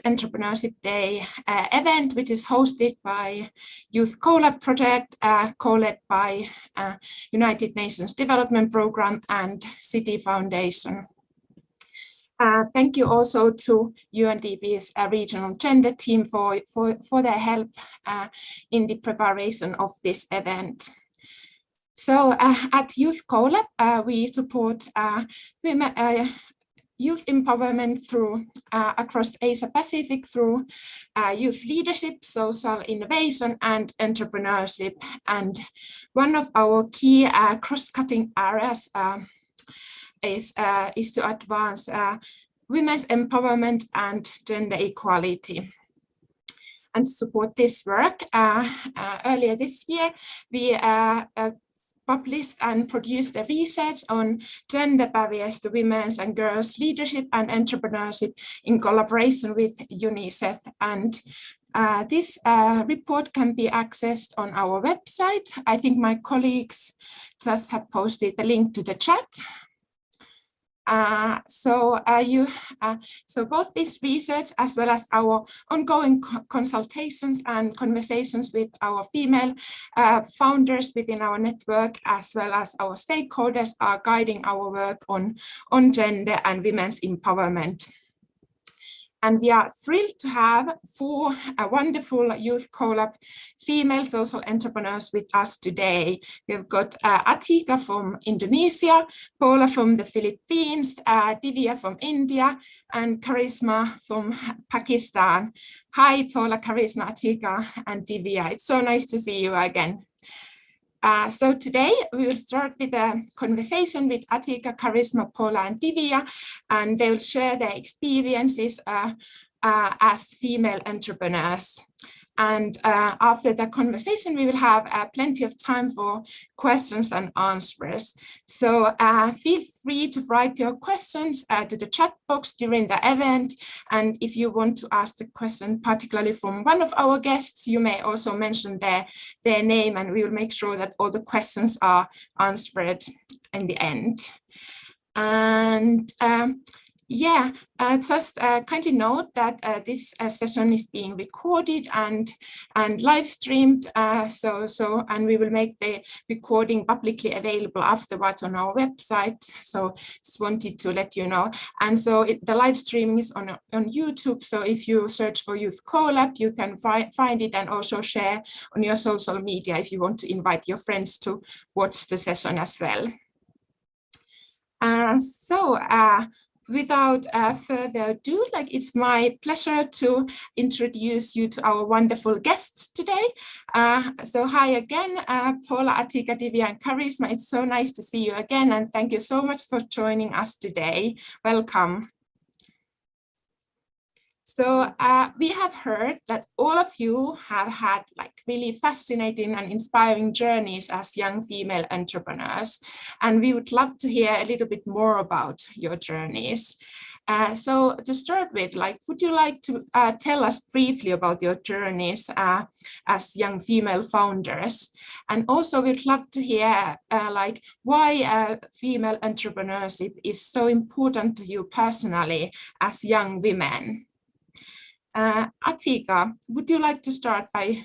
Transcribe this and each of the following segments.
Entrepreneurship Day event, which is hosted by Youth Co-Lab project, co-led by United Nations Development Programme and City Foundation. Thank you also to UNDP's regional gender team for their help in the preparation of this event. So at Youth Co-Lab, we support women, youth empowerment through across Asia Pacific through youth leadership, social innovation, and entrepreneurship. And one of our key cross-cutting areas is to advance women's empowerment and gender equality. And to support this work, earlier this year, we published and produced a research on gender barriers to women's and girls' leadership and entrepreneurship in collaboration with UNICEF. And this report can be accessed on our website. I think my colleagues just have posted the link to the chat. So both this research as well as our ongoing consultations and conversations with our female founders within our network, as well as our stakeholders, are guiding our work on gender and women's empowerment. And we are thrilled to have 4 wonderful Youth Co-Lab female social entrepreneurs with us today. We've got Atika from Indonesia, Paula from the Philippines, Divya from India, and Karisma from Pakistan. Hi, Paula, Karisma, Atika, and Divya. It's so nice to see you again. So today we will start with a conversation with Atika, Karisma, Paula, and Divya, and they will share their experiences as female entrepreneurs. And after the conversation, we will have plenty of time for questions and answers. So feel free to write your questions to the chat box during the event. And if you want to ask the question, particularly from one of our guests, you may also mention their name, and we will make sure that all the questions are answered in the end. And just kindly note that this session is being recorded and live streamed. And we will make the recording publicly available afterwards on our website. So just wanted to let you know. And so the live streaming is on YouTube. So if you search for Youth Co-Lab, you can find it and also share on your social media if you want to invite your friends to watch the session as well. Without further ado, it's my pleasure to introduce you to our wonderful guests today. So hi again, Paula, Atika, Divya, and Karisma. It's so nice to see you again, and thank you so much for joining us today. Welcome. So we have heard that all of you have had really fascinating and inspiring journeys as young female entrepreneurs, and we would love to hear a little bit more about your journeys. So to start with, would you like to tell us briefly about your journeys as young female founders? And also we'd love to hear why female entrepreneurship is so important to you personally as young women. Atika, would you like to start by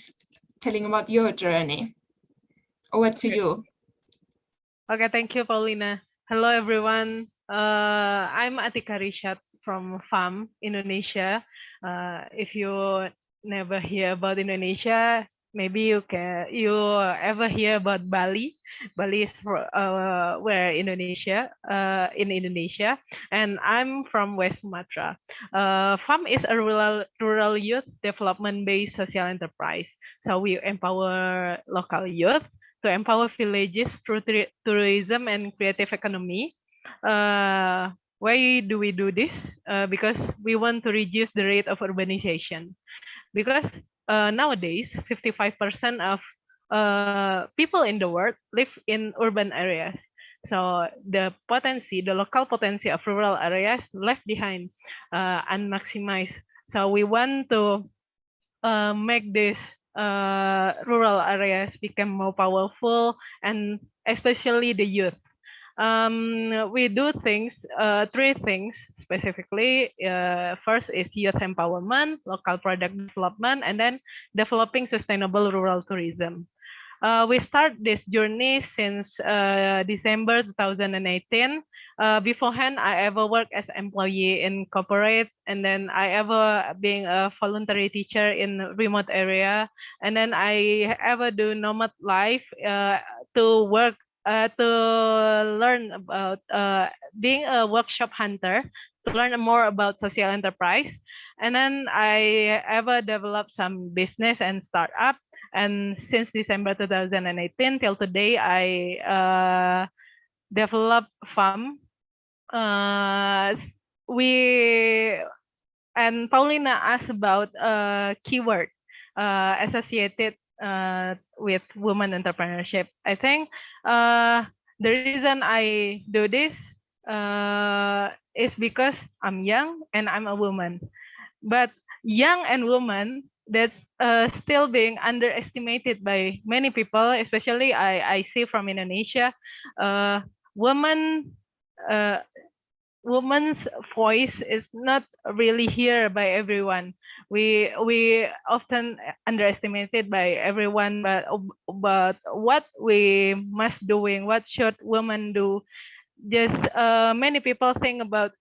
telling about your journey? Over to you. Okay, thank you, Paulina. Hello, everyone. I'm Atika Rishat from FAM, Indonesia. If you never hear about Indonesia, maybe you ever hear about Bali. Bali is where Indonesia, in Indonesia, and I'm from West Sumatra. FAM is a rural youth development-based social enterprise. So we empower local youth to empower villages through tourism and creative economy. Why do we do this? Because we want to reduce the rate of urbanization. Because nowadays, 55% of people in the world live in urban areas. So the local potency of rural areas left behind and maximized. So we want to make this rural areas become more powerful, and especially the youth. We do things, three things specifically. First is youth empowerment, local product development, and then developing sustainable rural tourism. We start this journey since December 2018. Beforehand, I ever worked as employee in corporate, and then I ever being a voluntary teacher in remote area, and then I ever do nomad life to work to learn about being a workshop hunter to learn more about social enterprise, and then I ever developed some business and startup. And since December 2018 till today, I developed farm. We and Paulina asked about keyword associated with women entrepreneurship. I think the reason I do this is because I'm young and I'm a woman. But young and woman, that's still being underestimated by many people, especially I see from Indonesia. Women woman's voice is not really heard by everyone. We often underestimated by everyone, but what we must doing, what should women do? Just many people think about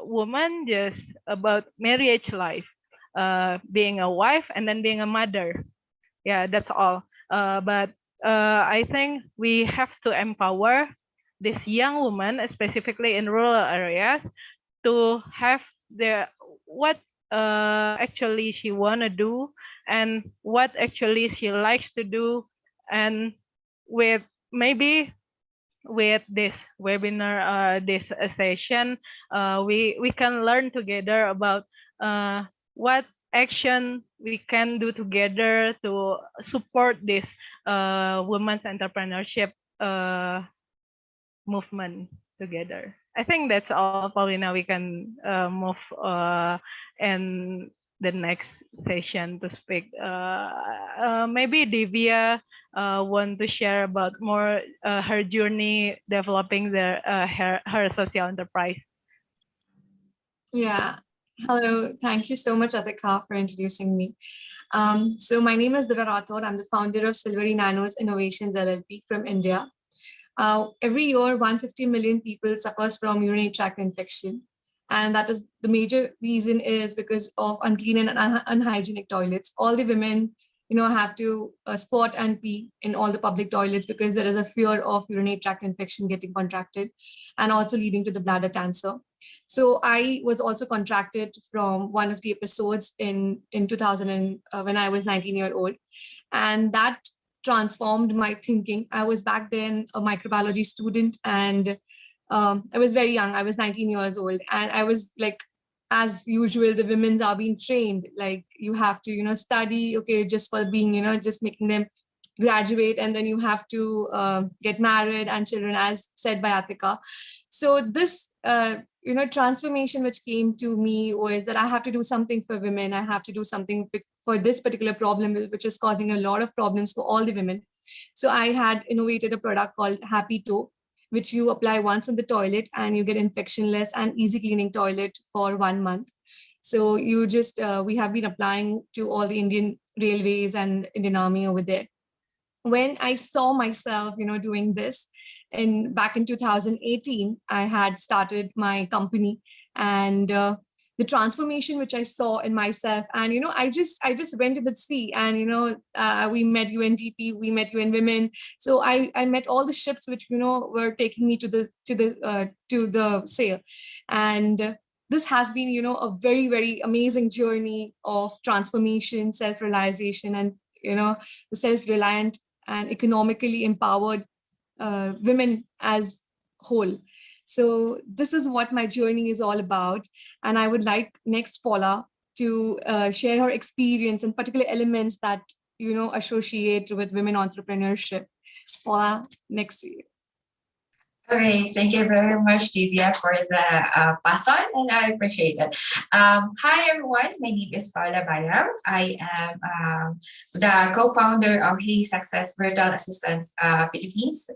woman just about marriage life, being a wife and then being a mother. Yeah, that's all. But I think we have to empower this young woman, specifically in rural areas, to have the what actually she wanna do and what actually she likes to do, and with maybe with this webinar, this session, we can learn together about what action we can do together to support this women's entrepreneurship movement together. I think that's all, Paulina. We can move in the next session to speak. Maybe Divya want to share about more her journey developing her social enterprise. Yeah. Hello. Thank you so much, Adhika, for introducing me. So my name is Divya Rathod. I'm the founder of Silvery Nanos Innovations LLP from India. Every year, 150 million people suffers from urinary tract infection. And that is the major reason is because of unclean and unhygienic toilets. All the women, have to squat and pee in all the public toilets because there is a fear of urinary tract infection getting contracted and also leading to the bladder cancer. So I was also contracted from one of the episodes in 2000 when I was 19-year-old, and that transformed my thinking. I was back then a microbiology student, and I was very young. I was 19 years old, and I was like, as usual, the women's are being trained, like you have to, study, okay, just for being, just making them graduate, and then you have to get married and children, as said by Atika. So this, transformation which came to me was that I have to do something for women. I have to do something for this particular problem, which is causing a lot of problems for all the women. So I had innovated a product called Happy Toe, which you apply once in the toilet and you get infectionless and easy cleaning toilet for 1 month. So you just, we have been applying to all the Indian Railways and Indian Army over there. When I saw myself, doing this, back in 2018, I had started my company, and the transformation which I saw in myself, and I just went to the sea, and we met UNDP, we met UN Women. So I met all the ships which were taking me to the sail, and this has been a very, very amazing journey of transformation, self-realization, and the self-reliant and economically empowered women as whole. So this is what my journey is all about. And I would like next Paula to share her experience and particular elements that, associate with women entrepreneurship. Paula, next to you. Okay, thank you very much, Divya, for the pass on, and I appreciate it. Hi, everyone. My name is Paula Bayam. I am the co-founder of Hey Success Virtual Assistants Philippines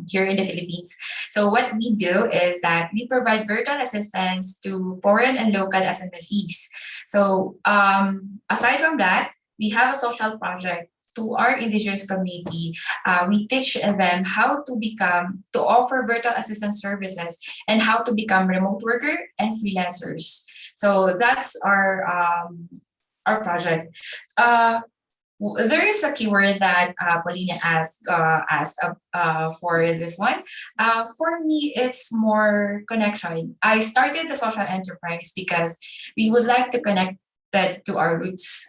here in the Philippines. So what we do is that we provide virtual assistance to foreign and local SMSEs. So aside from that, we have a social project to our indigenous community. We teach them how to offer virtual assistant services and how to become remote worker and freelancers. So that's our project. There is a keyword that Paulina asked for this one. For me, it's more connection. I started the social enterprise because we would like to connect that to our roots,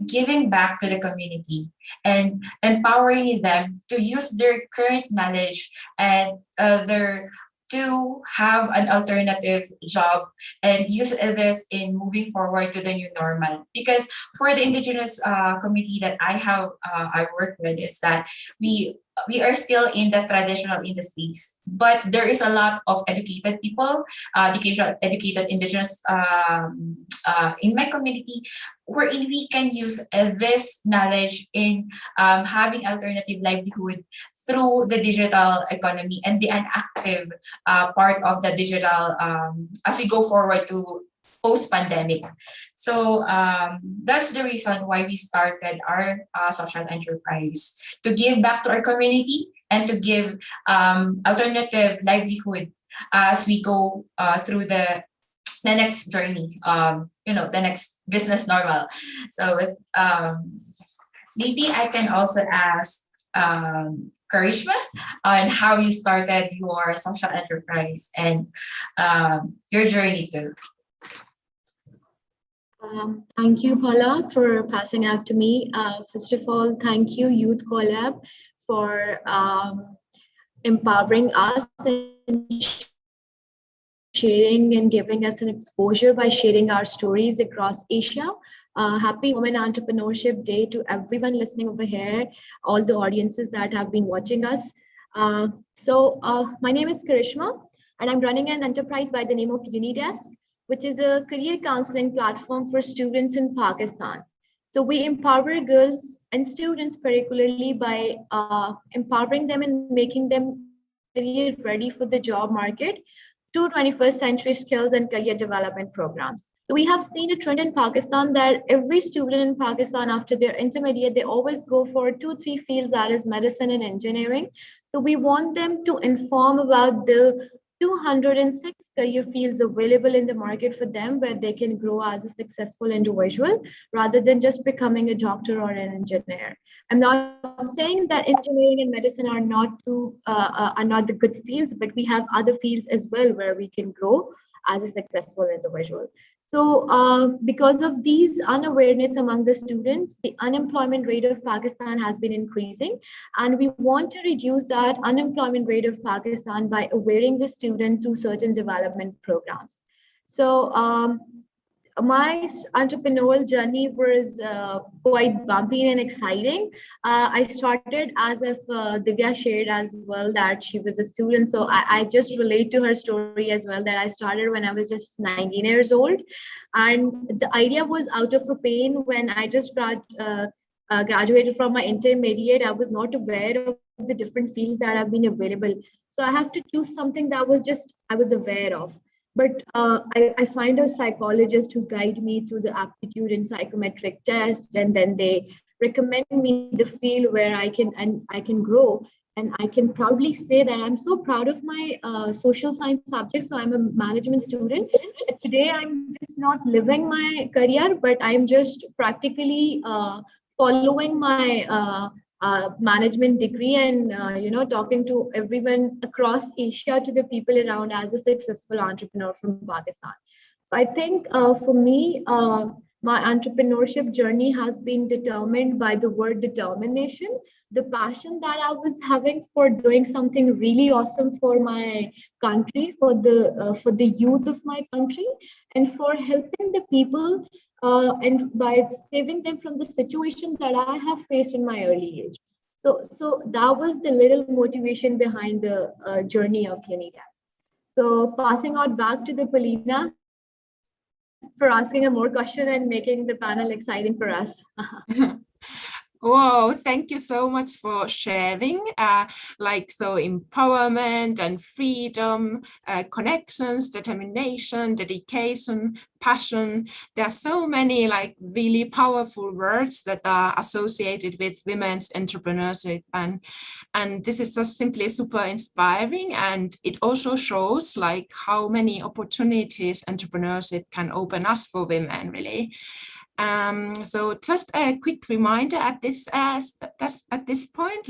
giving back to the community and empowering them to use their current knowledge and their to have an alternative job and use this in moving forward to the new normal. Because for the indigenous community that I work with is that we are still in the traditional industries, but there is a lot of educated people, educated indigenous in my community, wherein we can use this knowledge in having alternative livelihood through the digital economy and the unactive part of the digital as we go forward to post-pandemic. So that's the reason why we started our social enterprise, to give back to our community and to give alternative livelihood as we go through the next journey, the next business normal. So maybe I can also ask Karishma on how you started your social enterprise and your journey too. Thank you, Paula, for passing out to me. First of all, thank you, Youth Collab, for empowering us and sharing and giving us an exposure by sharing our stories across Asia. Happy Women Entrepreneurship Day to everyone listening over here, all the audiences that have been watching us. My name is Karishma, and I'm running an enterprise by the name of Unidesk, which is a career counseling platform for students in Pakistan. So we empower girls and students particularly by empowering them and making them career ready for the job market to 21st century skills and career development programs. So we have seen a trend in Pakistan that every student in Pakistan after their intermediate, they always go for 2-3 fields, that is medicine and engineering. So we want them to inform about the 206 career fields available in the market for them where they can grow as a successful individual rather than just becoming a doctor or an engineer. I'm not saying that engineering and medicine are not the good fields, but we have other fields as well where we can grow as a successful individual. So because of these unawareness among the students, the unemployment rate of Pakistan has been increasing. And we want to reduce that unemployment rate of Pakistan by awareing the student to certain development programs. So my entrepreneurial journey was quite bumpy and exciting. I started as if Divya shared as well that she was a student. So I just relate to her story as well that I started when I was just 19 years old. And the idea was out of a pain when I just graduated from my intermediate. I was not aware of the different fields that have been available. So I have to choose something that I was aware of. But I find a psychologist who guide me through the aptitude and psychometric test, and then they recommend me the field where I can grow. And I can proudly say that I'm so proud of my social science subject. So I'm a management student. Today, I'm just not living my career, but I'm just practically following my management degree and talking to everyone across Asia, to the people around as a successful entrepreneur from Pakistan. So I think for me, my entrepreneurship journey has been determined by the word determination, the passion that I was having for doing something really awesome for my country, for the youth of my country, and for helping the people and by saving them from the situation that I have faced in my early age. So that was the little motivation behind the journey of Unidad. So passing out back to the Polina for asking a more question and making the panel exciting for us. Whoa, thank you so much for sharing. So empowerment and freedom, connections, determination, dedication, passion. There are so many like really powerful words that are associated with women's entrepreneurship, and this is just simply super inspiring, and it also shows like how many opportunities entrepreneurship can open us for women, really. So just a quick reminder at this point,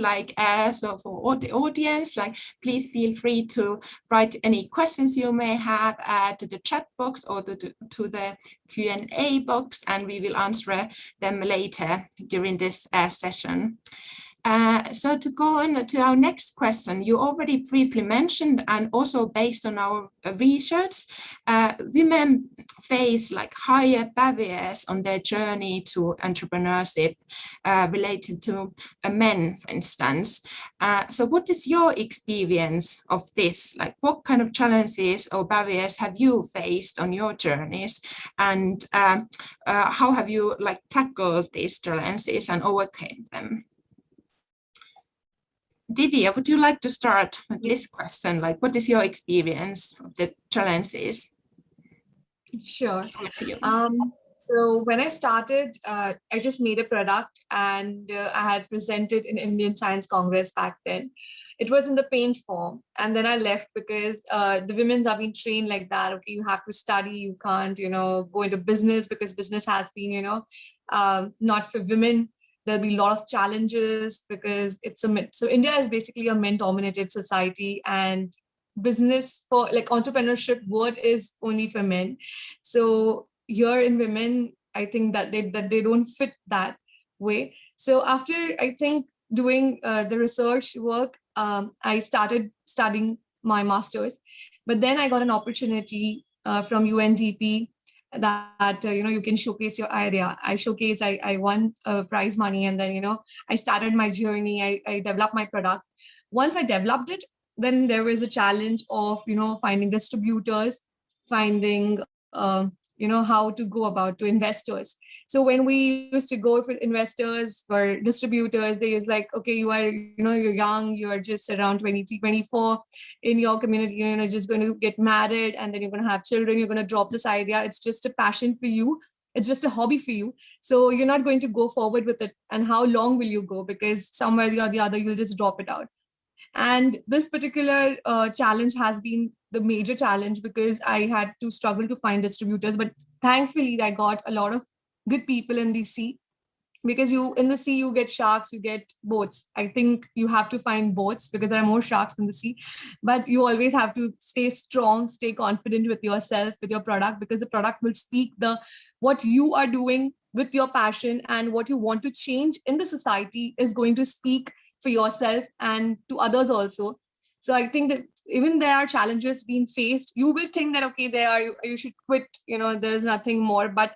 so for all the audience, please feel free to write any questions you may have to the chat box or to the Q&A box, and we will answer them later during this session. So to go on to our next question, you already briefly mentioned, and also based on our research, women face like higher barriers on their journey to entrepreneurship related to men, for instance. So what is your experience of this? Like, what kind of challenges or barriers have you faced on your journeys, and how have you like tackled these challenges and overcame them? Divya, would you like to start with this question? Like, what is your experience of the challenges? Sure. To you. So when I started, I just made a product, and I had presented in Indian Science Congress back then. It was in the paint form, and then I left because the women's have been trained like that. Okay, you have to study, you can't, go into business because business has been, not for women. There'll be a lot of challenges because it's a myth. So India is basically a men-dominated society, and business for like entrepreneurship word is only for men. So here in women, I think that they don't fit that way. So after I think doing the research work, I started studying my master's, but then I got an opportunity from UNDP that you can showcase your idea. I won prize money, and then I started my journey. I developed my product. Once I developed it, then there was a challenge of finding distributors, finding how to go about to investors. So when we used to go for investors, for distributors, they was like, okay, you are you're young, you are just around 23, 24 in your community, you're just going to get married, and then you're going to have children, you're going to drop this idea. It's just a passion for you, it's just a hobby for you, so you're not going to go forward with it. And how long will you go? Because somewhere or the other you'll just drop it out. And this particular challenge has been the major challenge, because I had to struggle to find distributors. But thankfully, I got a lot of good people in the sea, because in the sea, you get sharks, you get boats. I think you have to find boats because there are more sharks in the sea. But you always have to stay strong, stay confident with yourself, with your product, because the product will speak what you are doing with your passion, and what you want to change in the society is going to speak for yourself and to others also. So I think that even there are challenges being faced. You will think that, okay, you should quit, there's nothing more. But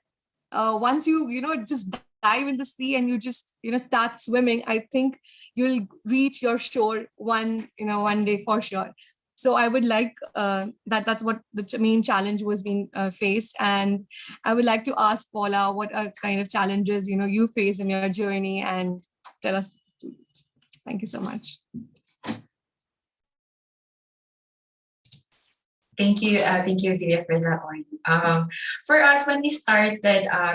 once you just dive in the sea and you just, start swimming, I think you'll reach your shore one day for sure. So I would like that's what the main challenge was being faced. And I would like to ask Paula, what are kind of challenges, you faced in your journey, and tell us. Thank you so much. Thank you, Divya, for that one. For us, when we started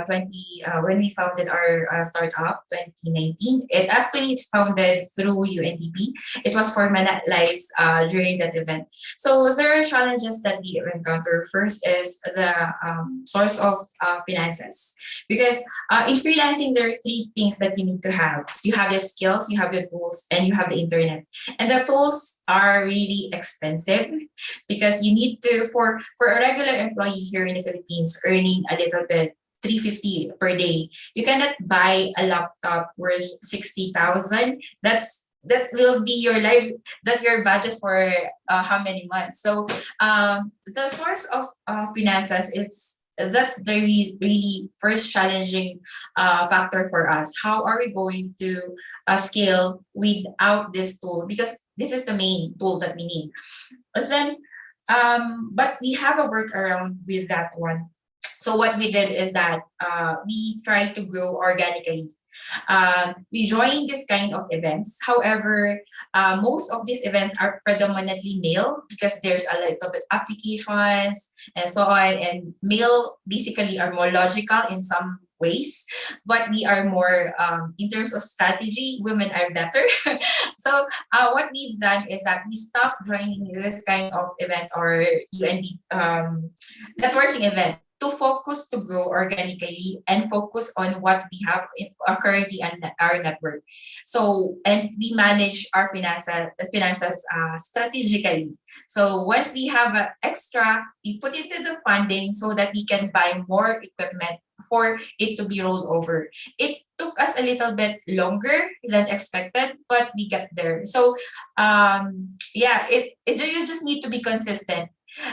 when we founded our startup 2019, it actually founded through UNDP. It was formalized during that event. So there are challenges that we encounter. First is the source of finances, because in freelancing there are three things that you need to have. You have your skills, you have your tools, and you have the internet. And the tools are really expensive, because you need to, for a regular employee here in the Philippines earning a little bit, 350 per day, you cannot buy a laptop worth 60,000. That will be that's your budget for how many months. So the source of finances that's the really first challenging factor for us. How are we going to scale without this tool? Because this is the main tool that we need. But then, but we have a workaround with that one. So what we did is that we try to grow organically. We join this kind of events. However, most of these events are predominantly male because there's a little bit applications and so on. And male basically are more logical in some ways, but we are more in terms of strategy. Women are better. So what we've done is that we stopped joining this kind of event or UND networking event to focus to grow organically and focus on what we have currently in our network. So, and we manage our finances strategically. So once we have extra, we put it to the funding so that we can buy more equipment for it to be rolled over. It took us a little bit longer than expected, but we got there. So yeah, you just need to be consistent.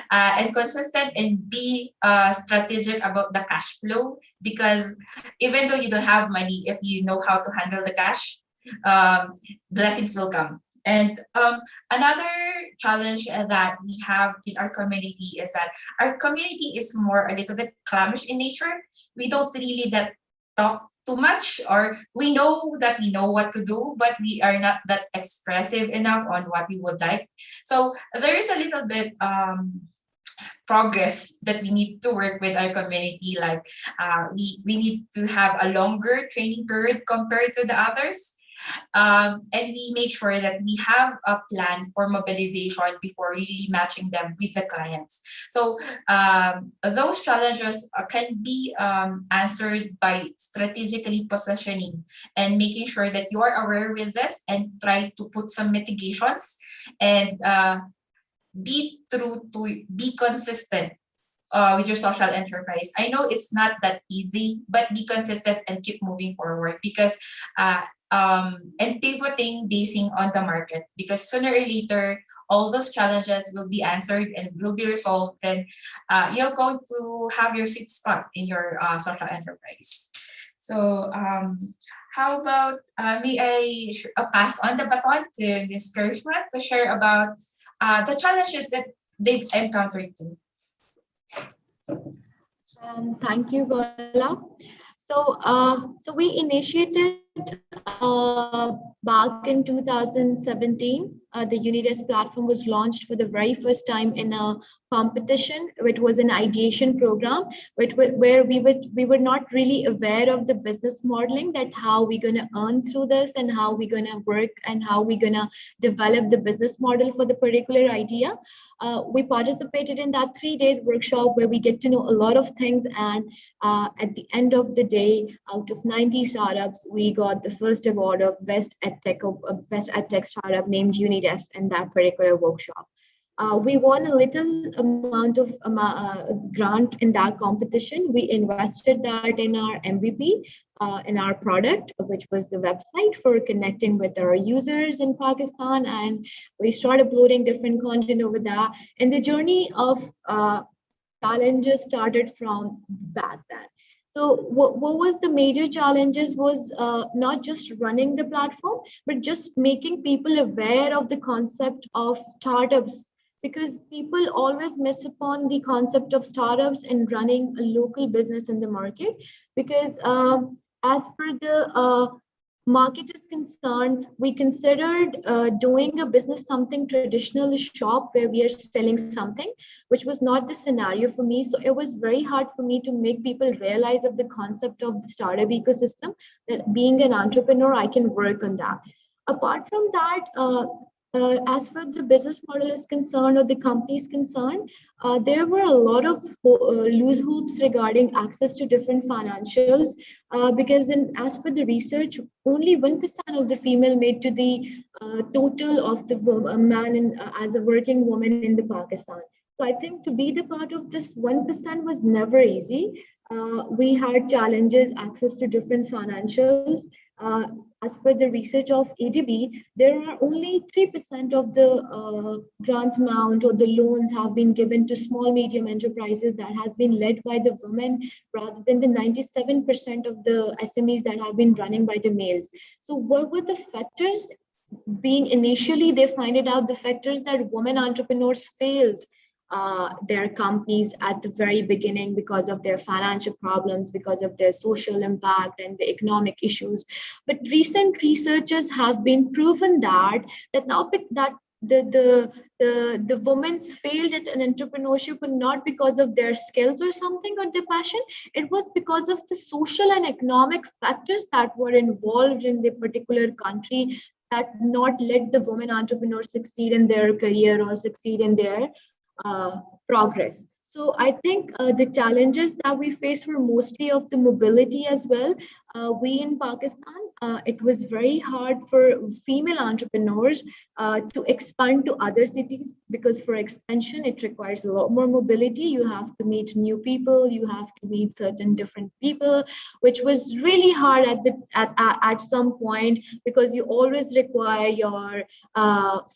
And consistent and be strategic about the cash flow, because even though you don't have money, if you know how to handle the cash, blessings will come. And another challenge that we have in our community is that our community is more a little bit clammish in nature. We don't really that talk too much, or we know that we know what to do, but we are not that expressive enough on what we would like. So there is a little bit progress that we need to work with our community. Like we need to have a longer training period compared to the others. And we make sure that we have a plan for mobilization before really matching them with the clients. So those challenges can be answered by strategically positioning and making sure that you are aware with this and try to put some mitigations and be true to be consistent with your social enterprise. I know it's not that easy, but be consistent and keep moving forward, because and pivoting basing on the market, because sooner or later all those challenges will be answered and will be resolved. Then you're going to have your sweet spot in your social enterprise. So how about may I pass on the baton to Ms. Gershman to share about the challenges that they've encountered too. Thank you, Bala. So we initiated back in 2017. The Unidesk platform was launched for the very first time in a competition. It was an ideation program, where we were not really aware of the business modeling, that how we're going to earn through this and how we're going to work and how we're going to develop the business model for the particular idea. We participated in that 3 days workshop where we get to know a lot of things, and at the end of the day, out of 90 startups, we got the first award of best edtech startup named Unidesk in that particular workshop. We won a little amount of grant in that competition. We invested that in our MVP, in our product, which was the website for connecting with our users in Pakistan, and we started uploading different content over there. And the journey of challenges started from back then. So what was the major challenges was not just running the platform, but just making people aware of the concept of startups, because people always miss upon the concept of startups and running a local business in the market. Because as per the market is concerned, we considered doing a business something traditional shop where we are selling something, which was not the scenario for me. So it was very hard for me to make people realize of the concept of the startup ecosystem, that being an entrepreneur, I can work on that. Apart from that, as far as the business model is concerned or the company is concerned, there were a lot of loose hoops regarding access to different financials, because as per the research, only 1% of the female made to the total of the man as a working woman in the Pakistan. So I think to be the part of this 1% was never easy. We had challenges, access to different financials. As per the research of ADB, there are only 3% of the grant amount or the loans have been given to small medium enterprises that has been led by the women rather than the 97% of the SMEs that have been running by the males. So what were the factors? Being initially, they find it out the factors that women entrepreneurs failed their companies at the very beginning because of their financial problems, because of their social impact and the economic issues. But recent researchers have been proven that now that the women's failed at an entrepreneurship but not because of their skills or something or their passion. It was because of the social and economic factors that were involved in the particular country that not let the women entrepreneurs succeed in their career or succeed in their progress. So I think the challenges that we face were mostly of the mobility as well. We in Pakistan, it was very hard for female entrepreneurs to expand to other cities because for expansion, it requires a lot more mobility. You have to meet new people, you have to meet certain different people, which was really hard at some point because you always require your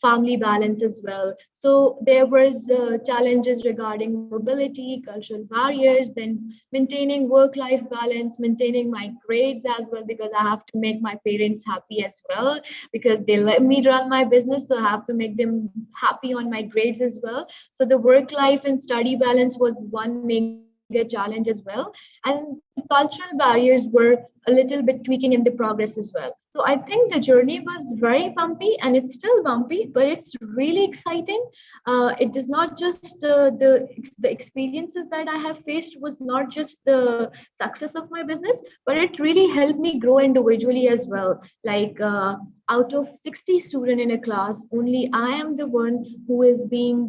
family balance as well. So there was challenges regarding mobility, cultural barriers, then maintaining work-life balance, maintaining my grades as well, because I have to make my parents happy as well, because they let me run my business, so I have to make them happy on my grades as well. So the work-life and study balance was one major challenge as well. And the cultural barriers were a little bit tweaking in the progress as well. So I think the journey was very bumpy and it's still bumpy, but it's really exciting. It does not just the experiences that I have faced was not just the success of my business, but it really helped me grow individually as well. Like out of 60 students in a class, only I am the one who is being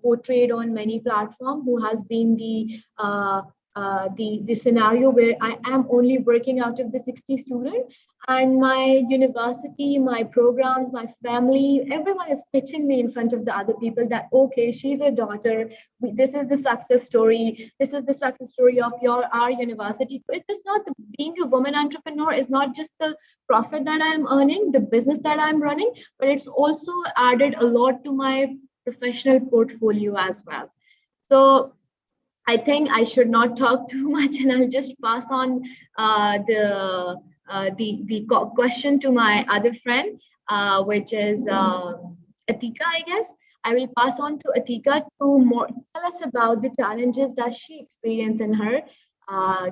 portrayed on many platforms, who has been the scenario where I am only working out of the 60 students, and my university, my programs, my family, everyone is pitching me in front of the other people that, okay, she's a daughter. This is the success story. This is the success story of our university. It is not being a woman entrepreneur is not just the profit that I'm earning, the business that I'm running, but it's also added a lot to my professional portfolio as well. So I think I should not talk too much, and I'll just pass on the question to my other friend, which is Atika, I guess. I will pass on to Atika to tell us about the challenges that she experienced in her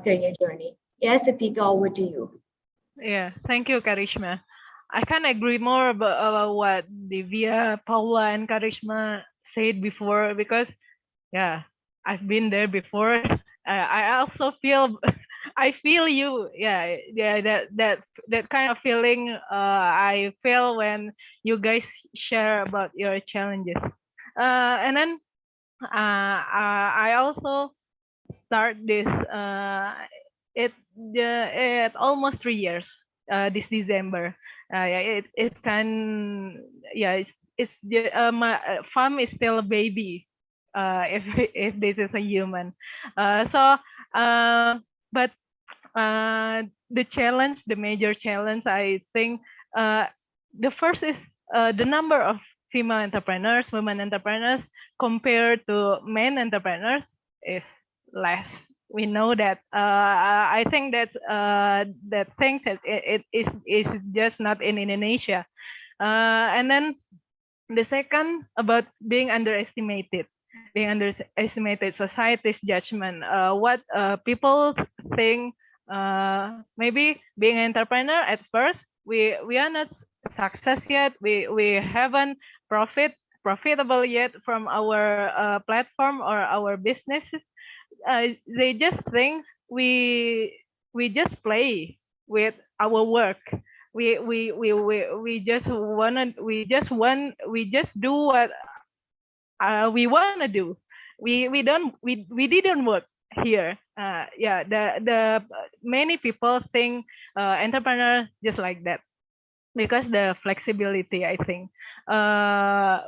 career journey. Yes, Atika, over to you. Yeah, thank you, Karishma. I can agree more about what Divya, Paula, and Karishma said before, because yeah, I've been there before. I also feel, I feel you. Yeah, that kind of feeling I feel when you guys share about your challenges. And then I also start this. It almost 3 years. This December. Yeah, it can. Yeah, it's my farm is still a baby. If this is a human, but the major challenge, I think, the first is the number of female entrepreneurs, women entrepreneurs compared to men entrepreneurs is less. We know that. I think that that thing that it is just not in Indonesia. And then the second, about being underestimated. Being underestimated, society's judgment, what people think. Maybe being an entrepreneur at first, we are not success yet. We haven't profitable yet from our platform or our businesses. They just think we just play with our work. We just do what we wanna do. We didn't work here. Yeah, the many people think entrepreneur just like that, because the flexibility, I think,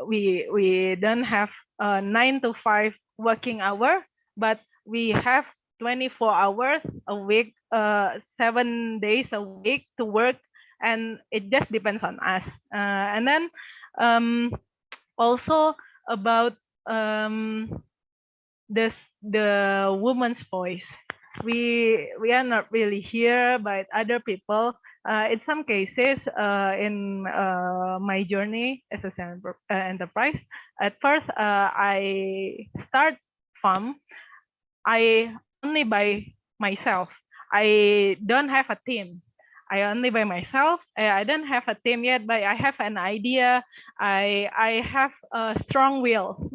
we don't have a 9 to 5 working hour, but we have 24 hours a week, 7 days a week to work, and it just depends on us. And then also about the woman's voice. We are not really heard by other people. In some cases, in my journey as a enterprise, at first I start farm. I only by myself. I don't have a team. I only by myself. I don't have a team yet, but I have an idea. I have a strong will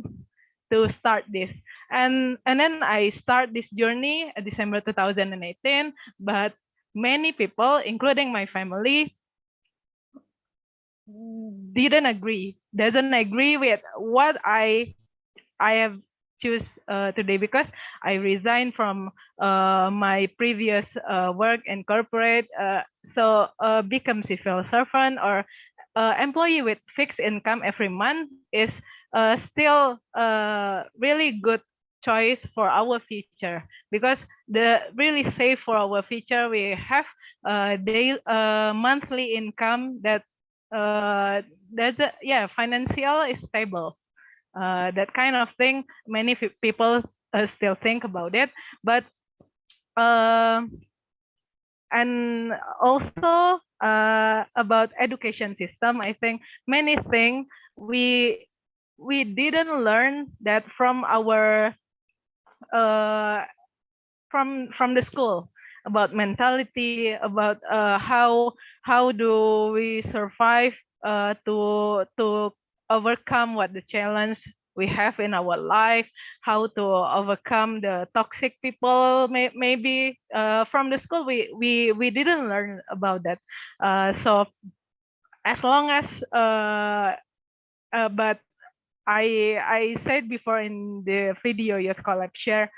to start this, and then I start this journey at December 2018. But many people, including my family, doesn't agree with what I have choose today, because I resigned from my previous work in corporate, so become civil servant or employee with fixed income every month is still really good choice for our future, because the really safe for our future. We have monthly income that financial is stable. That kind of thing, many people still think about it. But and also about education system, I think many things we didn't learn that from our from the school, about mentality, about how do we survive to overcome what the challenge we have in our life, how to overcome the toxic people. Maybe from the school we didn't learn about that. So as long as but I said before in the video Youth Collab share,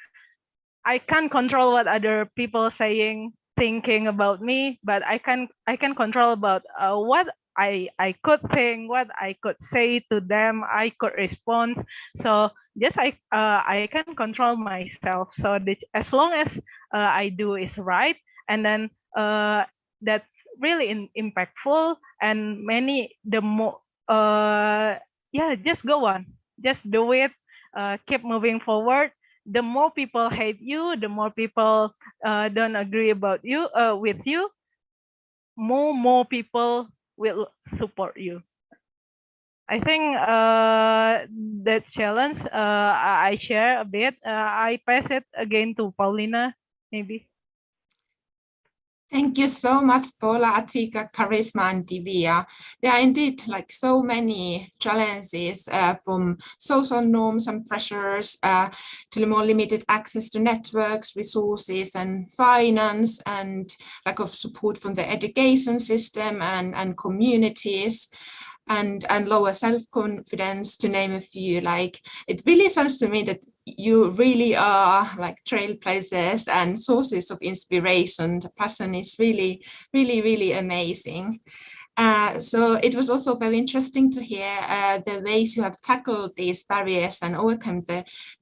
I can't control what other people saying, thinking about me, but I can control about what I could think, what I could say to them, I could respond. So just I can control myself. So as long as I do is right, and then that's really impactful, and many the more just go on, just do it, keep moving forward. The more people hate you, the more people don't agree about you with you, more people will support you. I think that challenge I share a bit. I pass it again to Paulina, maybe. Thank you so much, Paula, Atika, Charisma, and Divya. There are indeed like so many challenges from social norms and pressures to the more limited access to networks, resources, and finance, and lack of support from the education system and communities. And lower self-confidence, to name a few. Like, it really sounds to me that you really are like trailblazers and sources of inspiration. The passion is really, really, really amazing. So it was also very interesting to hear the ways you have tackled these barriers and overcome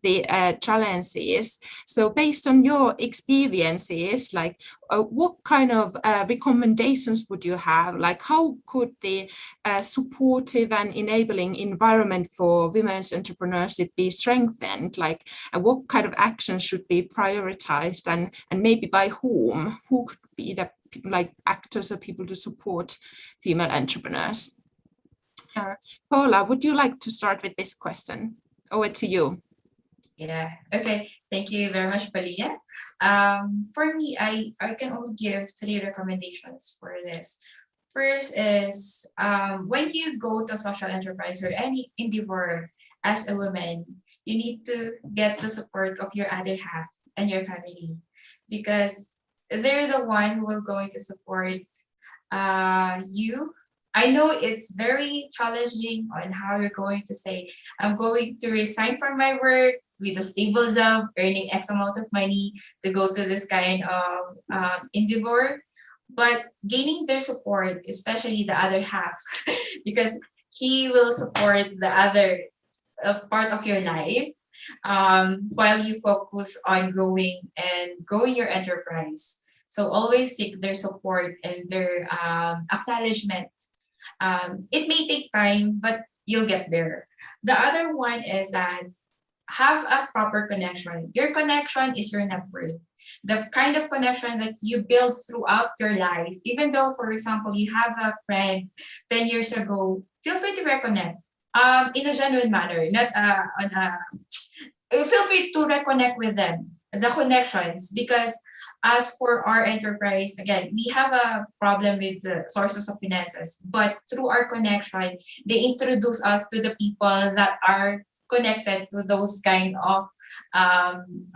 the challenges. So based on your experiences, like what kind of recommendations would you have? Like how could the supportive and enabling environment for women's entrepreneurship be strengthened? Like what kind of actions should be prioritized, and maybe by whom? Who could be the like actors or people to support female entrepreneurs? Paula, would you like to start with this question? Over to you. Yeah, okay. Thank you very much, Palia. For me, I can only give 3 recommendations for this. First is when you go to social enterprise or any endeavor as a woman, you need to get the support of your other half and your family, because they're the one who will going to support you. I know it's very challenging on how you're going to say, I'm going to resign from my work with a stable job, earning X amount of money to go to this kind of endeavor. But gaining their support, especially the other half, because he will support the other part of your life. while you focus on growing your enterprise. So always seek their support and their acknowledgement. It may take time, but you'll get there. The other one is that have a proper connection. Your connection is your net worth. The kind of connection that you build throughout your life, even though, for example, you have a friend 10 years ago, feel free to reconnect in a genuine manner, not on a, feel free to reconnect with them, the connections, because as for our enterprise, again, we have a problem with the sources of finances, but through our connection, they introduce us to the people that are connected to those kind of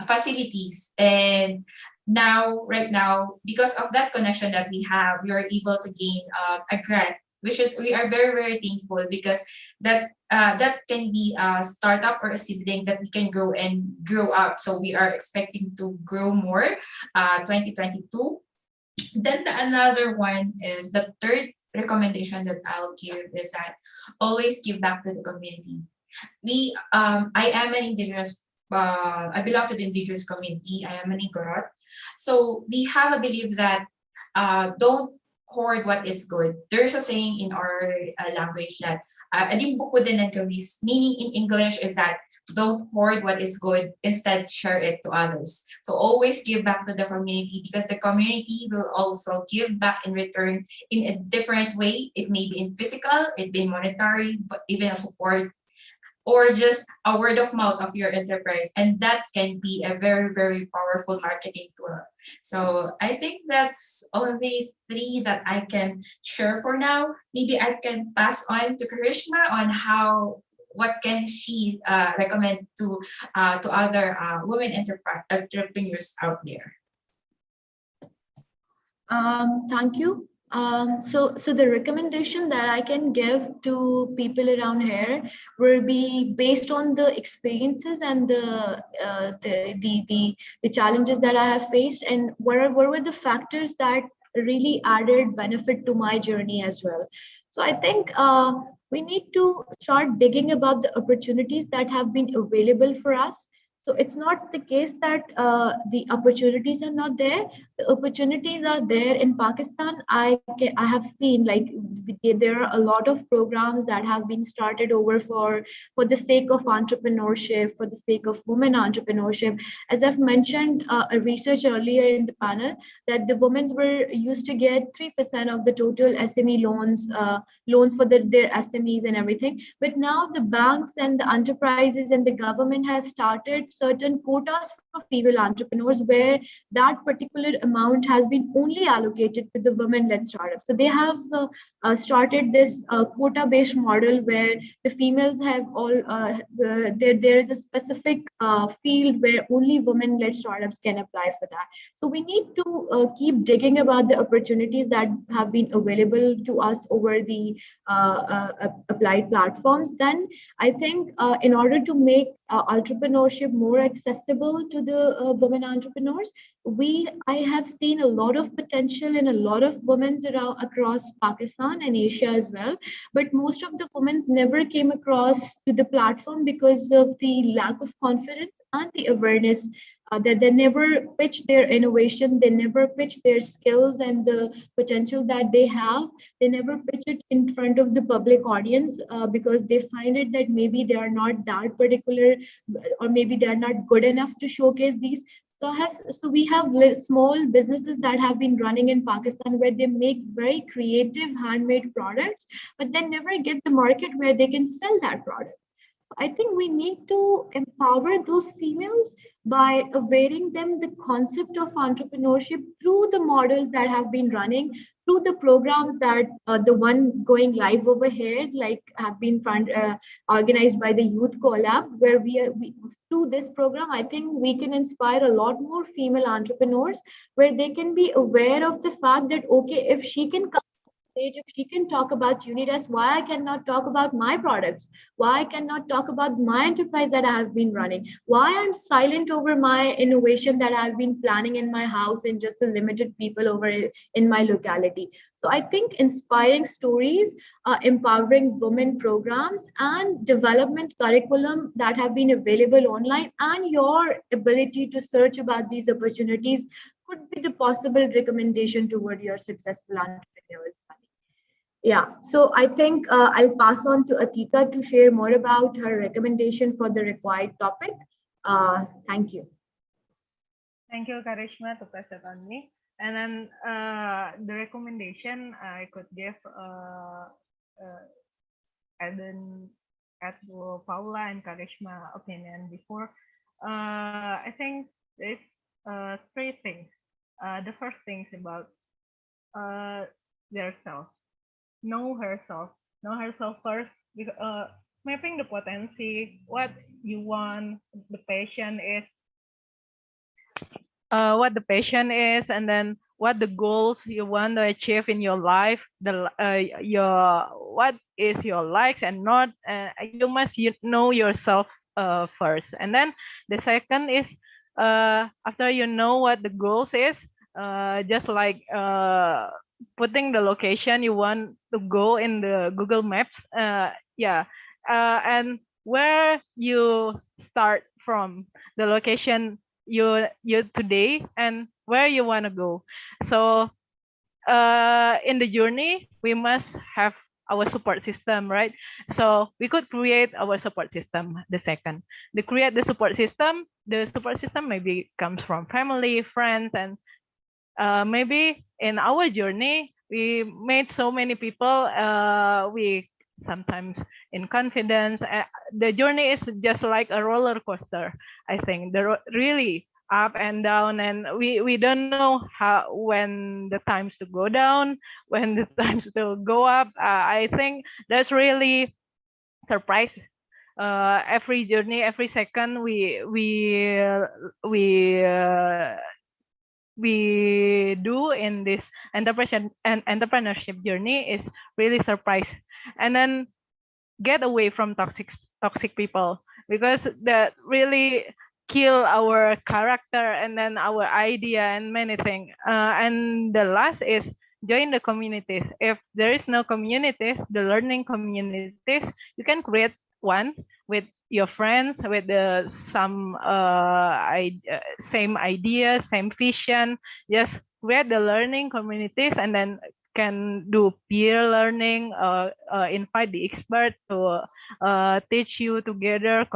facilities. And now, right now, because of that connection that we have, we are able to gain a grant, which is we are very, very thankful because that can be a startup or a sibling that we can grow and grow up. So we are expecting to grow more 2022. Then another one is the third recommendation that I'll give is that always give back to the community. I am an indigenous, I belong to the indigenous community. I am an Igorot. So we have a belief that don't hoard what is good. There's a saying in our language that "adim buko din ng gawis," meaning in English is that don't hoard what is good, instead share it to others. So always give back to the community because the community will also give back in return in a different way. It may be in physical, it may be monetary, but even a support or just a word of mouth of your enterprise. And that can be a very, very powerful marketing tool. So I think that's only three that I can share for now. Maybe I can pass on to Karishma on what can she recommend to other women entrepreneurs out there. Thank you. So the recommendation that I can give to people around here will be based on the experiences and the challenges that I have faced, and what were the factors that really added benefit to my journey as well. So I think we need to start digging about the opportunities that have been available for us. So it's not the case that the opportunities are not there. The opportunities are there in Pakistan. I have seen like there are a lot of programs that have been started over for the sake of entrepreneurship, for the sake of women entrepreneurship. As I've mentioned a research earlier in the panel that the women were used to get 3% of the total SME loans for their SMEs and everything. But now the banks and the enterprises and the government has started certain quotas for female entrepreneurs where that particular amount has been only allocated to the women-led startups. So they have started this quota-based model where the females have there is a specific field where only women-led startups can apply for that. So we need to keep digging about the opportunities that have been available to us over the applied platforms. Then I think in order to make entrepreneurship more accessible to the women entrepreneurs, I have seen a lot of potential in a lot of women across Pakistan and Asia as well. But most of the women never came across to the platform because of the lack of confidence and the awareness. That they never pitch their innovation, they never pitch their skills and the potential that they have. They never pitch it in front of the public audience because they find it that maybe they are not that particular, or maybe they are not good enough to showcase these. So we have small businesses that have been running in Pakistan where they make very creative handmade products, but they never get the market where they can sell that product. I think we need to empower those females by awareing them the concept of entrepreneurship through the models that have been running, through the programs that the one going live over here, like have been organized by the Youth Collab, where we through this program, I think we can inspire a lot more female entrepreneurs where they can be aware of the fact that, okay, if she can come stage, if she can talk about Unidesk, why I cannot talk about my products? Why I cannot talk about my enterprise that I have been running? Why I'm silent over my innovation that I've been planning in my house and just the limited people over in my locality? So I think inspiring stories, empowering women programs, and development curriculum that have been available online, and your ability to search about these opportunities could be the possible recommendation toward your successful entrepreneurial journey. Yeah, so I think I'll pass on to Atika to share more about her recommendation for the required topic. Thank you. Thank you, Karishma, to pass it on me. And then the recommendation I could give add to Paula and Karishma opinion before. I think there's three things. The first thing is about yourself. Know herself first. Mapping the potential, what you want, the passion is, what the passion is, and then what the goals you want to achieve in your life. Your what is your likes and not. You must know yourself first, and then the second is after you know what the goals is, just like putting the location you want to go in the Google Maps. And where you start from, the location you today, and where you want to go. So in the journey, we must have our support system, right? So we could create our support system. The second, to create the support system maybe comes from family, friends, and maybe in our journey we made so many people. We sometimes in confidence. The journey is just like a roller coaster. I think really up and down, and we don't know how, when the times to go down, when the times to go up. I think that's really surprise. Every journey, every second we do in this entrepreneurship journey is really surprise. And then get away from toxic people, because that really kill our character and then our idea and many things. And the last is join the communities. If there is no communities, the learning communities, you can create one with your friends with some same ideas, same vision. Just create the learning communities, and then can do peer learning, invite the expert to teach you together,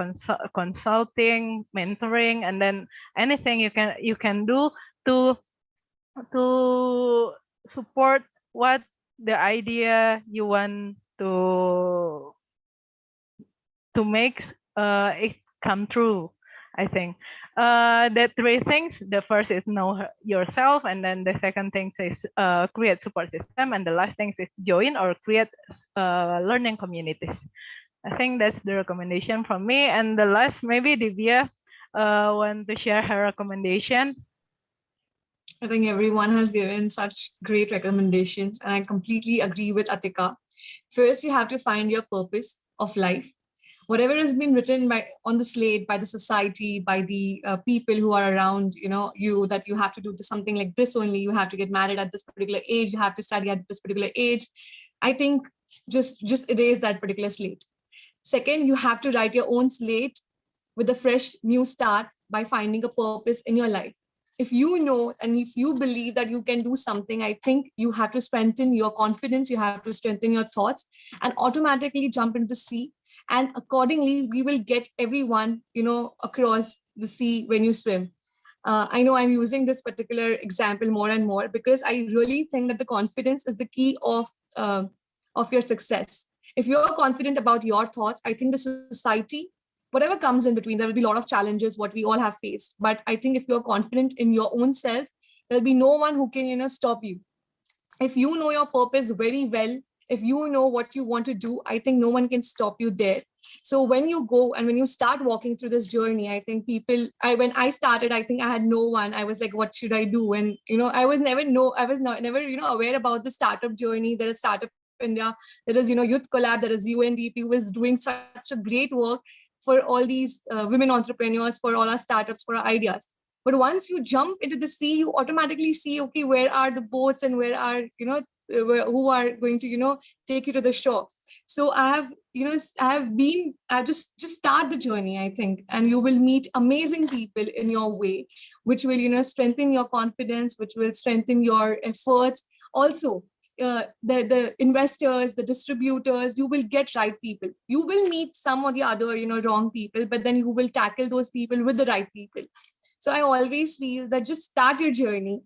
consulting, mentoring, and then anything you can do to support what the idea you want to make it come true. I think that three things. The first is know yourself, and then the second thing is create support system, and the last thing is join or create learning communities. I think that's the recommendation from me. And the last, maybe Divya want to share her recommendation. I think everyone has given such great recommendations, and I completely agree with Atika. First, you have to find your purpose of life. Whatever has been written on the slate by the society, by the people who are around, you, that you have to do something like this only, you have to get married at this particular age, you have to study at this particular age. I think just erase that particular slate. Second, you have to write your own slate with a fresh new start by finding a purpose in your life. If you know and if you believe that you can do something, I think you have to strengthen your confidence, you have to strengthen your thoughts, and automatically jump into the sea. And accordingly, we will get everyone, across the sea when you swim. I know I'm using this particular example more and more because I really think that the confidence is the key of your success. If you're confident about your thoughts, I think the society, whatever comes in between, there will be a lot of challenges, what we all have faced. But I think if you're confident in your own self, there'll be no one who can, stop you. If you know your purpose very well, if you know what you want to do, I think no one can stop you there. So when you go and when you start walking through this journey, I think when I started, I think I had no one. I was like, what should I do? And, I was never aware about the startup journey. There is Startup India, there is, Youth Collab, there is UNDP, who is doing such a great work for all these women entrepreneurs, for all our startups, for our ideas. But once you jump into the sea, you automatically see, okay, where are the boats and where are, who are going to, take you to the shore. So I just start the journey, I think, and you will meet amazing people in your way, which will, strengthen your confidence, which will strengthen your efforts. Also, the investors, the distributors, you will get right people. You will meet some or the other, wrong people, but then you will tackle those people with the right people. So I always feel that just start your journey.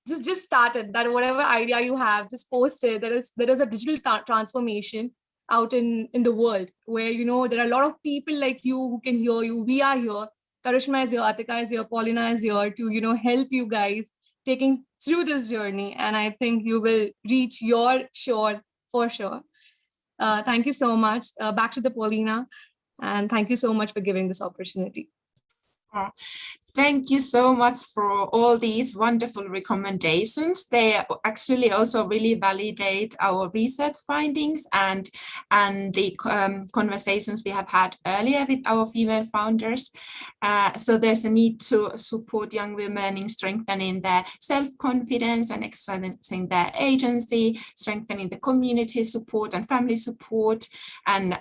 Just start it. That whatever idea you have, just post it. There is a digital transformation out in the world where, there are a lot of people like you who can hear you. We are here. Karishma is here, Atika is here, Paulina is here to, help you guys taking through this journey. And I think you will reach your shore for sure. Thank you so much. Back to the Paulina. And thank you so much for giving this opportunity. Thank you so much for all these wonderful recommendations. They actually also really validate our research findings and the conversations we have had earlier with our female founders. So there's a need to support young women in strengthening their self-confidence and exercising their agency, strengthening the community support and family support, and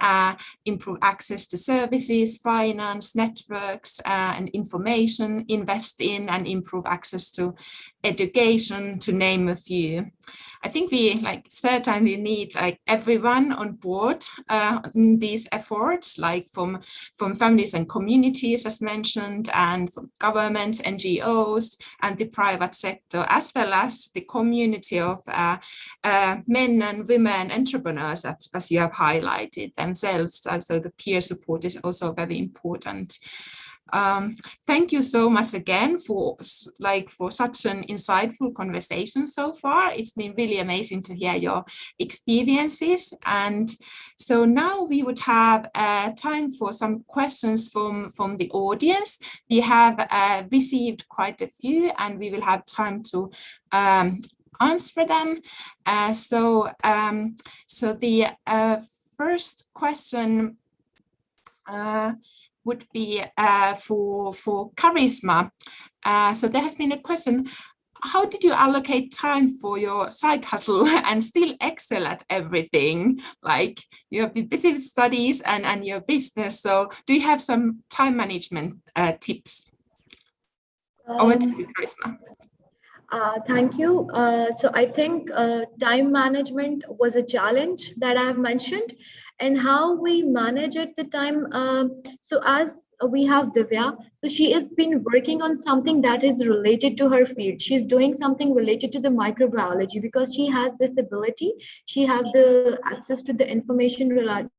improve access to services, finance, networks, and information, invest in and improve access to education, to name a few. I think we certainly need everyone on board in these efforts, from families and communities, as mentioned, and from governments, NGOs, and the private sector, as well as the community of men and women entrepreneurs, as you have highlighted themselves. So the peer support is also very important. Thank you so much again for such an insightful conversation so far. It's been really amazing to hear your experiences. And so now we would have time for some questions from the audience. We have received quite a few, and we will have time to answer them. So the first question would be for Charisma. So there has been a question: how did you allocate time for your side hustle and still excel at everything? You have been busy with studies and your business. So do you have some time management tips? Over to you, Charisma. Thank you. So I think time management was a challenge that I have mentioned, and how we manage at the time. So as we have Divya, so she has been working on something that is related to her field. She's doing something related to the microbiology because she has this ability. She has the access to the information related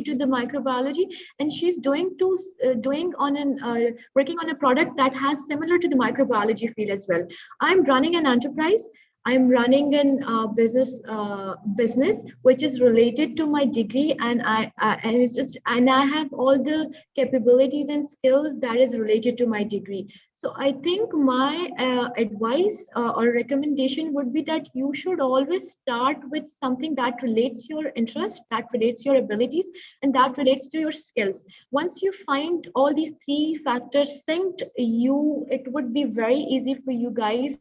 to the microbiology, and she's working on a product that has similar to the microbiology field as well. I'm running an enterprise. I'm running a business which is related to my degree, and I have all the capabilities and skills that is related to my degree. So I think my advice or recommendation would be that you should always start with something that relates to your interest, that relates to your abilities, and that relates to your skills. Once you find all these three factors synced, it would be very easy for you guys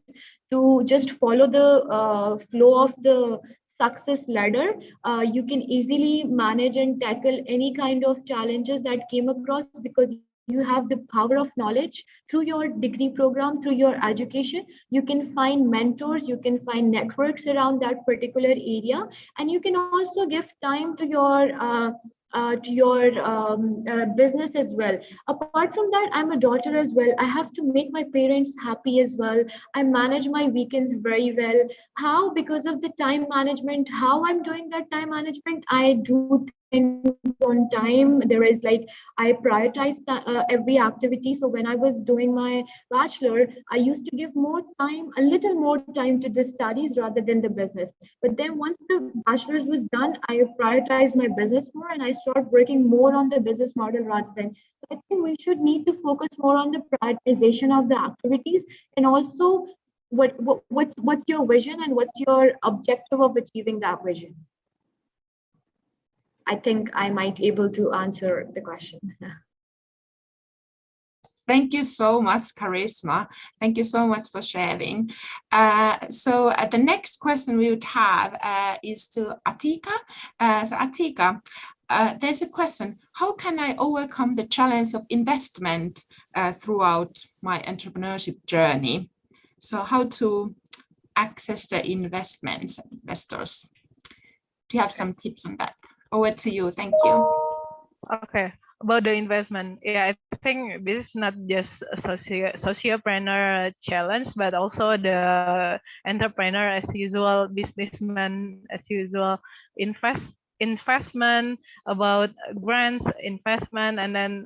to just follow the flow of the success ladder. You can easily manage and tackle any kind of challenges that came across because you have the power of knowledge through your degree program, through your education. You can find mentors, you can find networks around that particular area, and you can also give time to your business as well. Apart from that, I'm a daughter as well. I have to make my parents happy as well. I manage my weekends very well. How? Because of the time management. How I'm doing that time management? I do things on time. There is like, I prioritize every activity. So when I was doing my bachelor, I used to give more time, a little more time to the studies rather than the business. But then once the bachelor's was done, I prioritized my business more and I started working more on the business model rather than. So I think we should need to focus more on the prioritization of the activities, and also what's your vision and what's your objective of achieving that vision. I think I might able to answer the question. Thank you so much, Charisma. Thank you so much for sharing. So the next question we would have is to Atika. So Atika, there's a question: how can I overcome the challenge of investment throughout my entrepreneurship journey? So how to access the investors? Do you have some tips on that? Over to you. Thank you. Okay, about the investment, yeah, I think this is not just a sociopreneur challenge, but also the entrepreneur as usual, businessman as usual, investment, about grants, investment, and then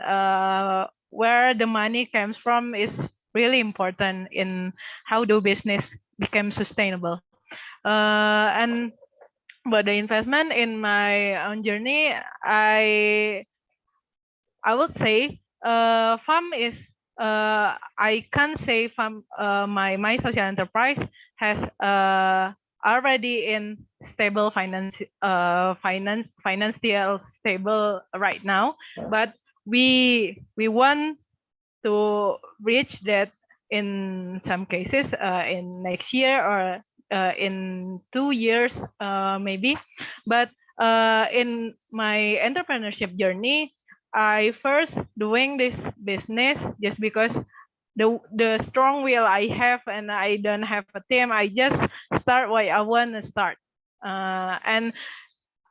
where the money comes from is really important in how do business become sustainable. And about the investment in my own journey, I would say FAM is I can't say FAM my social enterprise has already in stable financial stable right now, but we want to reach that in some cases in next year or in 2 years maybe. But in my entrepreneurship journey, I first doing this business just because the strong will I have, and I don't have a team. I just start what I want to start, and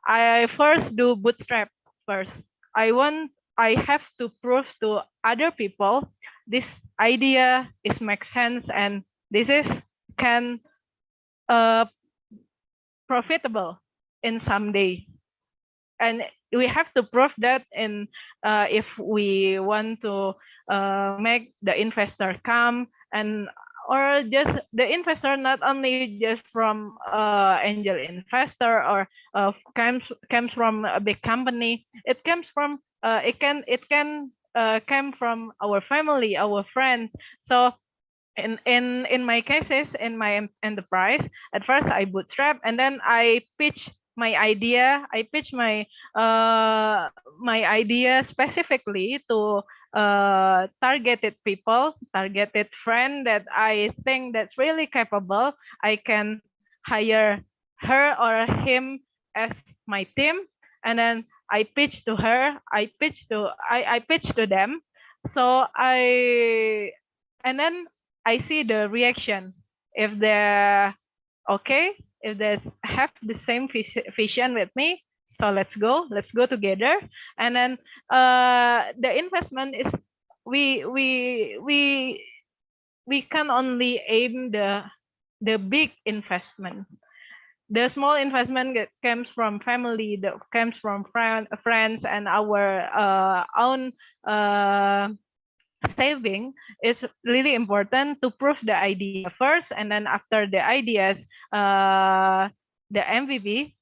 I first do bootstrap first. I have to prove to other people this idea is makes sense and this is can profitable in some day. And we have to prove that in if we want to make the investor come, and or just the investor not only just from angel investor or comes from a big company. It comes from it can come from our family, our friends. So in my cases, in my enterprise, at first I bootstrap, and then I pitch my idea. I pitch my my idea specifically to targeted people, targeted friend that I think that's really capable. I can hire her or him as my team, and then I pitch to her. I pitch to them. So and then I see the reaction. If they're okay, if they have the same vision with me, so let's go together. And then the investment is we can only aim the big investment. The small investment that comes from family, that comes from friends, and our own saving is really important to prove the idea first, and then after the ideas, the MVP,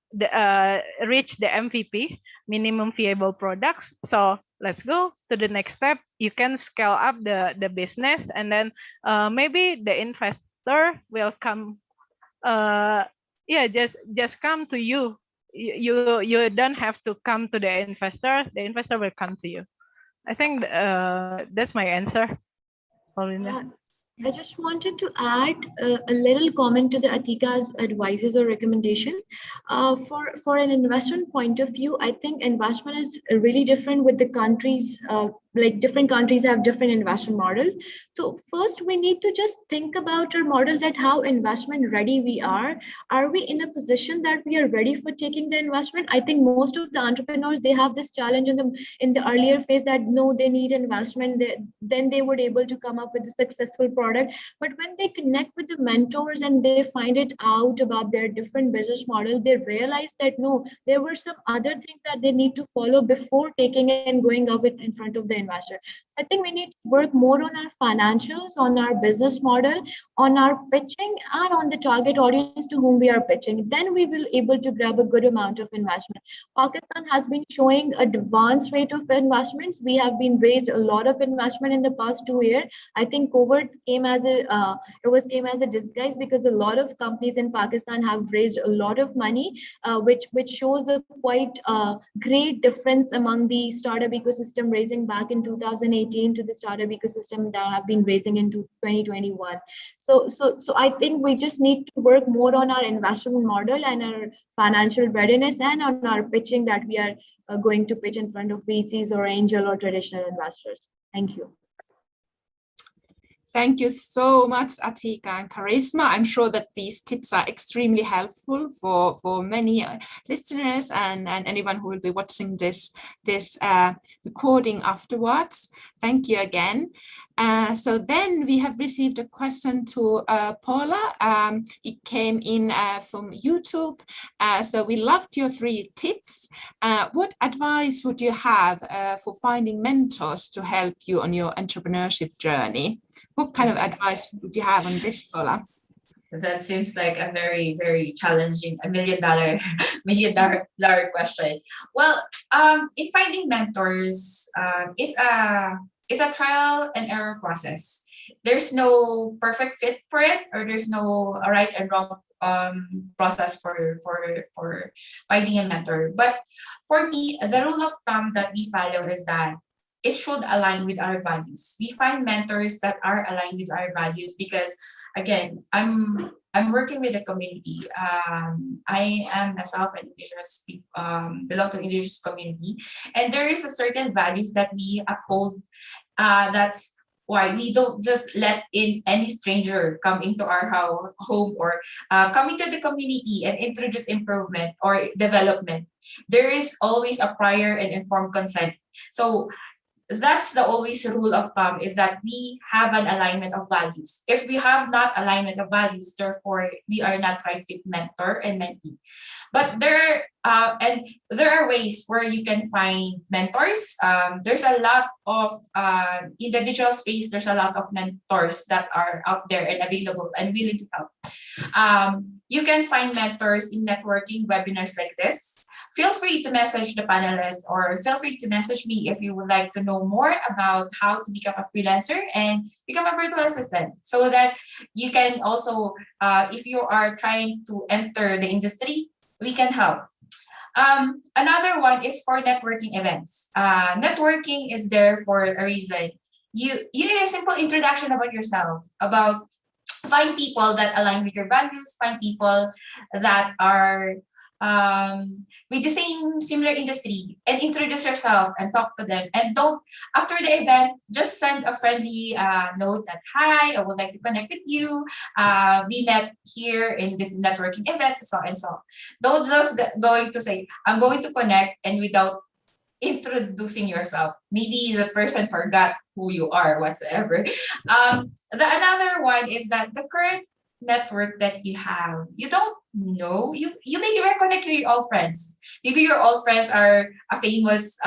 reach the MVP, minimum viable products. So let's go to the next step. You can scale up the business, and then maybe the investor will come. Yeah, just come to you. You don't have to come to the investor. The investor will come to you. I think that's my answer, Paulina. I just wanted to add a little comment to the Atika's advices or recommendation. For an investment point of view, I think investment is really different with the countries like different countries have different investment models. So first we need to just think about our models, that how investment ready we are. Are we in a position that we are ready for taking the investment? I think most of the entrepreneurs, they have this challenge in the earlier phase, that no, they need investment, then they would able to come up with a successful product. But when they connect with the mentors and they find it out about their different business model, they realize that no, there were some other things that they need to follow before taking and going up in front of the investor. I think we need to work more on our financials, on our business model, on our pitching, and on the target audience to whom we are pitching. Then we will able to grab a good amount of investment. Pakistan has been showing advanced rate of investments. We have been raised a lot of investment in the past 2 years. I think COVID came as a disguise, because a lot of companies in Pakistan have raised a lot of money, which shows a quite great difference among the startup ecosystem raising back in 2018 to the startup ecosystem that have been raising into 2021. So I think we just need to work more on our investment model and our financial readiness, and on our pitching, that we are going to pitch in front of VCs or angel or traditional investors. Thank you. Thank you so much, Atika and Charisma. I'm sure that these tips are extremely helpful for many listeners and anyone who will be watching this recording afterwards. Thank you again. So then we have received a question to Paula. It came in from YouTube. So we loved your 3 tips. What advice would you have for finding mentors to help you on your entrepreneurship journey? What kind of advice would you have on this, Paula? That seems like a very, very challenging, $1 million question. Well, in finding mentors, is a trial and error process. There's no perfect fit for it, or there's no right and wrong process for finding a mentor. But for me, the rule of thumb that we follow is that it should align with our values. We find mentors that are aligned with our values because, again, I'm working with a community. I am myself an indigenous, belong to indigenous community, and there is a certain values that we uphold. That's why we don't just let in any stranger come into our home or come into the community and introduce improvement or development. There is always a prior and informed consent. So that's the always rule of thumb, is that we have an alignment of values. If we have not alignment of values, therefore we are not right fit mentor and mentee. But there are ways where you can find mentors. There's a lot of in the digital space. There's a lot of mentors that are out there and available and willing to help. You can find mentors in networking webinars like this. Feel free to message the panelists, or feel free to message me if you would like to know more about how to become a freelancer and become a virtual assistant, so that you can also, if you are trying to enter the industry, we can help. Another one is for networking events. Networking is there for a reason. You need a simple introduction about yourself, about find people that align with your values, find people that are with the similar industry, and introduce yourself and talk to them. And don't, after the event, just send a friendly note that, hi, I would like to connect with you. We met here in this networking event, so and so. Don't just going to say, I'm going to connect, and without introducing yourself. Maybe the person forgot who you are, whatsoever. Another one is that the current network that you have, you don't know, you may reconnect with your old friends. Maybe your old friends are a famous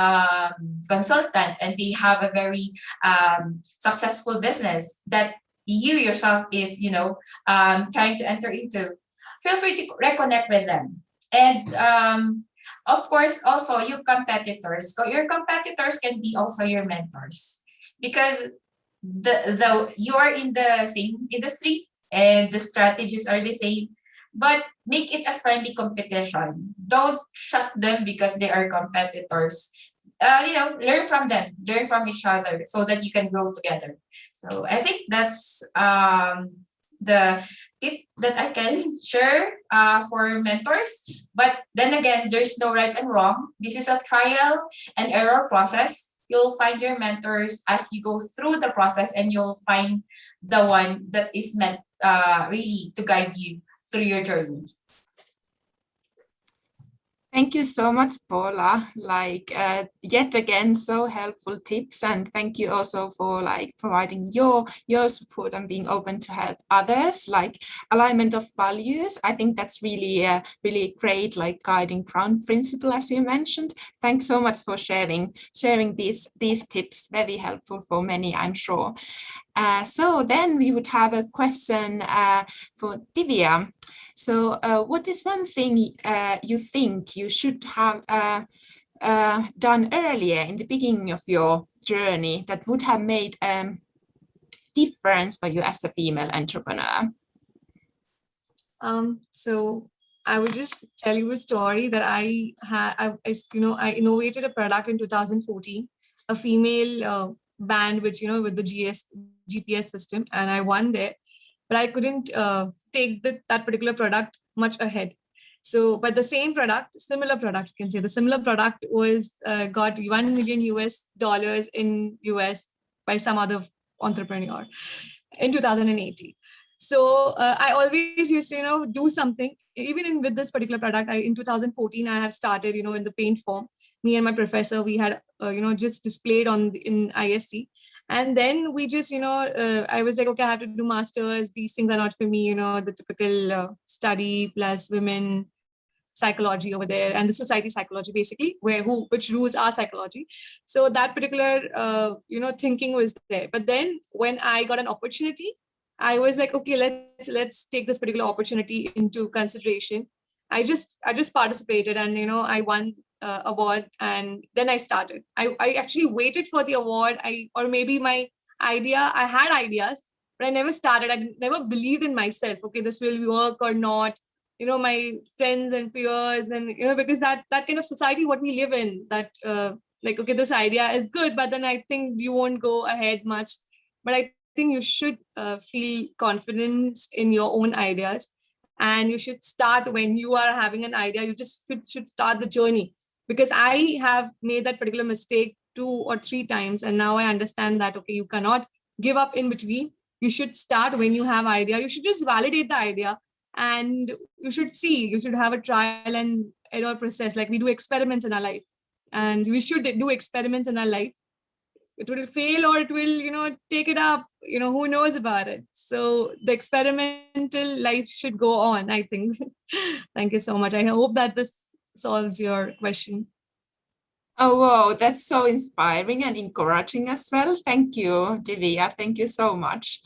consultant, and they have a very successful business that you yourself is trying to enter into. Feel free to reconnect with them. And of course, also your competitors. So your competitors can be also your mentors, because you are in the same industry and the strategies are the same, but make it a friendly competition. Don't shut them because they are competitors. Learn from them, learn from each other, so that you can grow together. So I think that's the tip that I can share for mentors. But then again, there's no right and wrong. This is a trial and error process. you'll find your mentors as you go through the process, and you'll find the one that is meant really to guide you through your journey. Thank you so much, Paula. Yet again, so helpful tips, and thank you also for providing your support and being open to help others. Alignment of values, I think that's really really great, guiding ground principle, as you mentioned. Thanks so much for sharing these tips. Very helpful for many, I'm sure. So then we would have a question for Divya. So what is one thing you think you should have done earlier in the beginning of your journey that would have made a difference for you as a female entrepreneur? So I will just tell you a story that I innovated a product in 2014, a female band, with the GPS system, and I won there. But I couldn't take that particular product much ahead. So, but the same product, similar product, you can say the similar product was got $1 million in US by some other entrepreneur in 2018. So I always used to, do something. Even with this particular product, in 2014, I have started, in the paint form. Me and my professor, we had, just displayed in ISC. And then we just, I was like, okay, I have to do masters. These things are not for me, the typical study plus women psychology over there, and the society psychology, basically, which rules our psychology. So that particular, thinking was there. But then when I got an opportunity, I was like, okay, let's take this particular opportunity into consideration. I just participated, and I won award, and then I started. I actually waited for the award. Or maybe my idea, I had ideas, but I never started. I never believed in myself. Okay, this will work or not. My friends and peers, and because that kind of society what we live in, that okay, this idea is good, but then I think you won't go ahead much. But I think you should feel confidence in your own ideas, and you should start when you are having an idea. You just should start the journey, because I have made that particular mistake 2 or 3 times, and now I understand that, okay, you cannot give up in between. You should start when you have idea. You should just validate the idea, and you should have a trial and error process. Like we do experiments in our life, and we should do experiments in our life. It will fail or it will, take it up, who knows about it. So the experimental life should go on, I think. Thank you so much. I hope that this solves your question. Oh, wow, that's so inspiring and encouraging as well. Thank you, Divya. Thank you so much.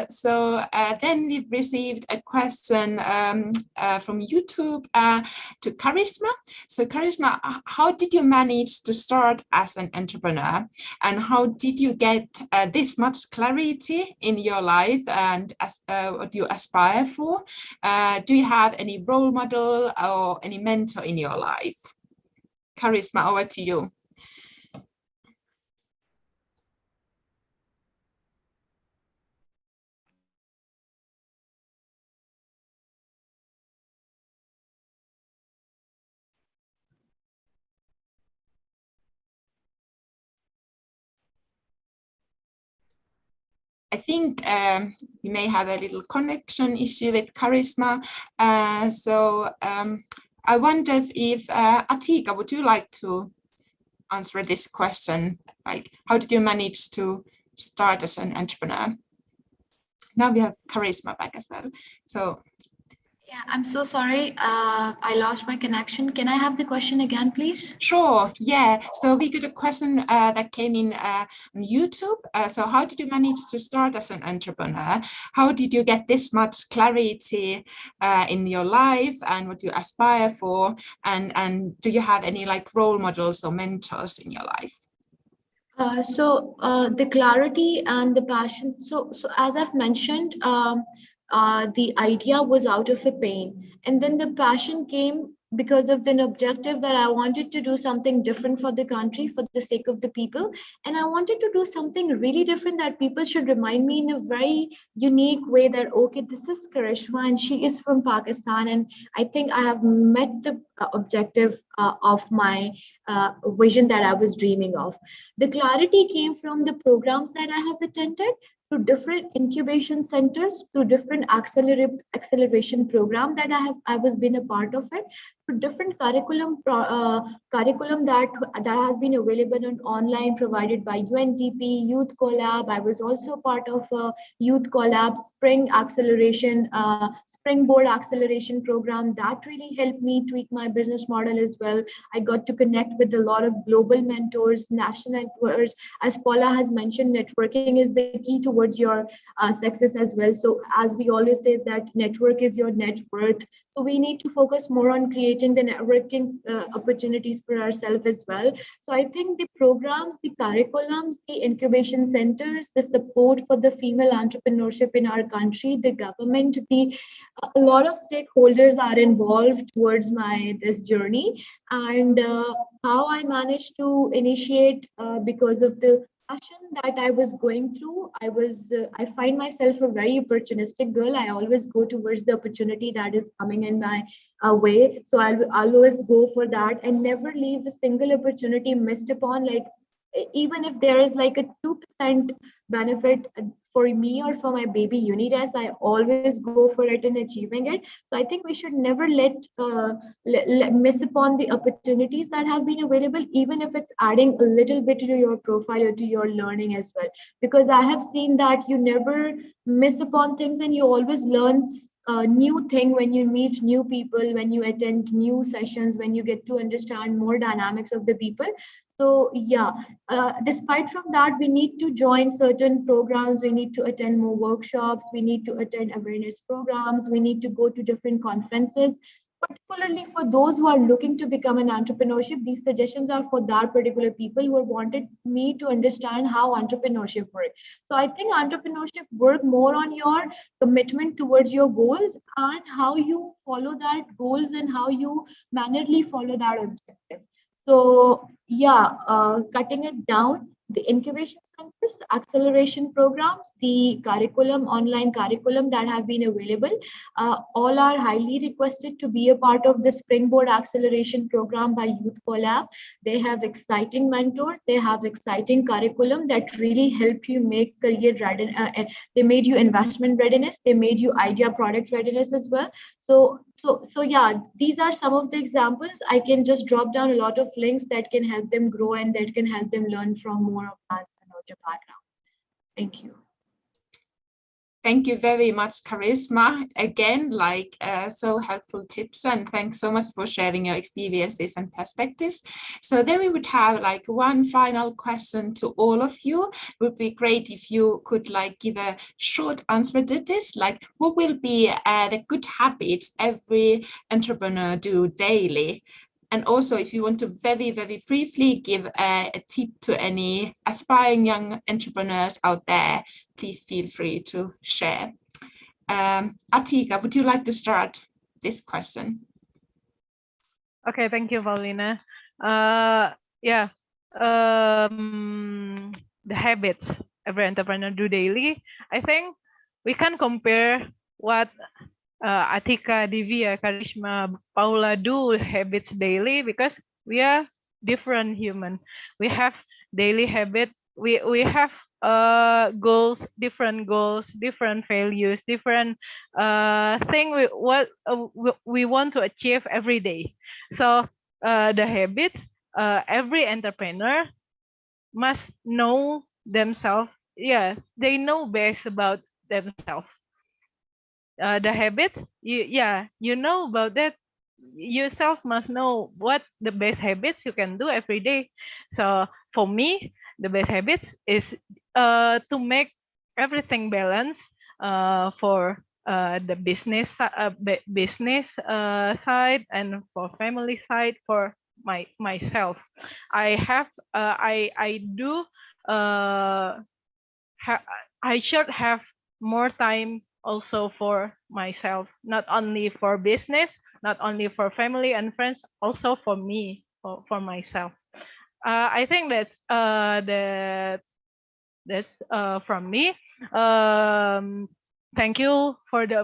So then we've received a question from YouTube to Charisma. So Charisma, how did you manage to start as an entrepreneur? And how did you get this much clarity in your life and what you aspire for? Do you have any role model or any mentor in your life? Charisma, over to you. I think we may have a little connection issue with Charisma. So I wonder if Atika, would you like to answer this question? Like, how did you manage to start as an entrepreneur? Now we have Charisma back as well. So yeah, I'm so sorry. I lost my connection. Can I have the question again, please? Sure. Yeah. So we got a question that came in on YouTube. So how did you manage to start as an entrepreneur? How did you get this much clarity in your life and what you aspire for? And do you have any role models or mentors in your life? So the clarity and the passion. So as I've mentioned, the idea was out of a pain, and then the passion came because of an objective that I wanted to do something different for the country, for the sake of the people. And I wanted to do something really different that people should remind me in a very unique way that, okay, this is Karishma and she is from Pakistan. And I think I have met the objective of my vision that I was dreaming of. The clarity came from the programs that I have attended, to different incubation centers, to different acceleration program that I was been a part of it, to different curriculum that has been available on online, provided by UNDP Youth Collab. I was also part of a Youth Collab Springboard acceleration program that really helped me tweak my business model as well. I got to connect with a lot of global mentors, national mentors. As Paula has mentioned, networking is the key towards your success as well. So as we always say, that network is your net worth. So we need to focus more on creating the networking opportunities for ourselves as well. So I think the programs, the curriculums, the incubation centers, the support for the female entrepreneurship in our country, the government, a lot of stakeholders are involved towards this journey. And how I managed to initiate because of the passion that I was going through. I find myself a very opportunistic girl. I always go towards the opportunity that is coming in my way. So I'll always go for that and never leave a single opportunity missed upon. Like, even if there is like a 2% benefit for me or for my baby Unides, I always go for it in achieving it. So I think we should never miss upon the opportunities that have been available, even if it's adding a little bit to your profile or to your learning as well. Because I have seen that you never miss upon things, and you always learn a new thing when you meet new people, when you attend new sessions, when you get to understand more dynamics of the people. So yeah, despite from that, we need to join certain programs, we need to attend more workshops, we need to attend awareness programs, we need to go to different conferences. Particularly for those who are looking to become an entrepreneurship, these suggestions are for that particular people who wanted me to understand how entrepreneurship works. So I think entrepreneurship work more on your commitment towards your goals and how you follow that goals and how you mannerly follow that objective. So yeah, cutting it down, the incubation centers, acceleration programs, the online curriculum that have been available, all are highly requested to be a part of the Springboard Acceleration Program by Youth Collab. They have exciting mentors, they have exciting curriculum that really help you make career readiness. They made you investment readiness, they made you idea product readiness as well. So yeah, these are some of the examples. I can just drop down a lot of links that can help them grow and that can help them learn from more of that background. Thank you. Thank you very much, Charisma. Again, so helpful tips, and thanks so much for sharing your experiences and perspectives. So then we would have one final question to all of you. It would be great if you could give a short answer to this, what will be the good habits every entrepreneur do daily? And also, if you want to very, very briefly give a tip to any aspiring young entrepreneurs out there, please feel free to share. Atika, would you like to start this question? Okay, thank you, Paulina. Yeah, the habits every entrepreneur do daily. I think we can compare what Atika, Divya, Karishma, Paula do habits daily, because we are different human. We have daily habit. We have goals, different values, different thing we want to achieve every day. So the habits, every entrepreneur must know themselves. Yeah, they know best about themselves. The habits, you know about that. Yourself must know what the best habits you can do every day. So for me, the best habits is to make everything balanced for the business side, and for family side, for myself. I should have more time also for myself, not only for business, not only for family and friends, also for me, for myself. I think that's from me. Thank you for the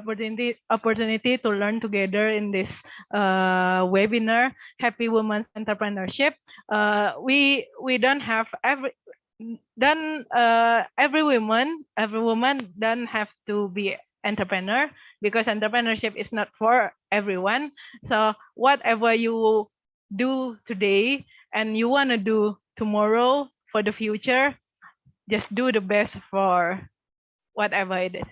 opportunity to learn together in this webinar, Happy Women's Entrepreneurship. We don't have every woman don't have to be entrepreneur, because entrepreneurship is not for everyone. So whatever you do today and you want to do tomorrow for the future, just do the best for whatever it is.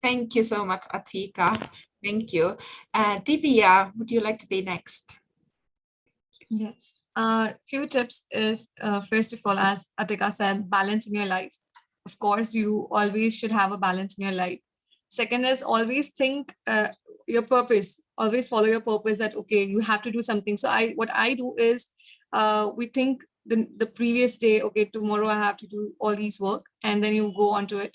Thank you so much, Atika. Thank you. Divya, would you like to be next? Yes. Few tips is, first of all, as Atika said, balance in your life. Of course, you always should have a balance in your life. Second is always think your purpose. Always follow your purpose, that, okay, you have to do something. So what I do is, we think the previous day, okay, tomorrow I have to do all these work, and then you go on to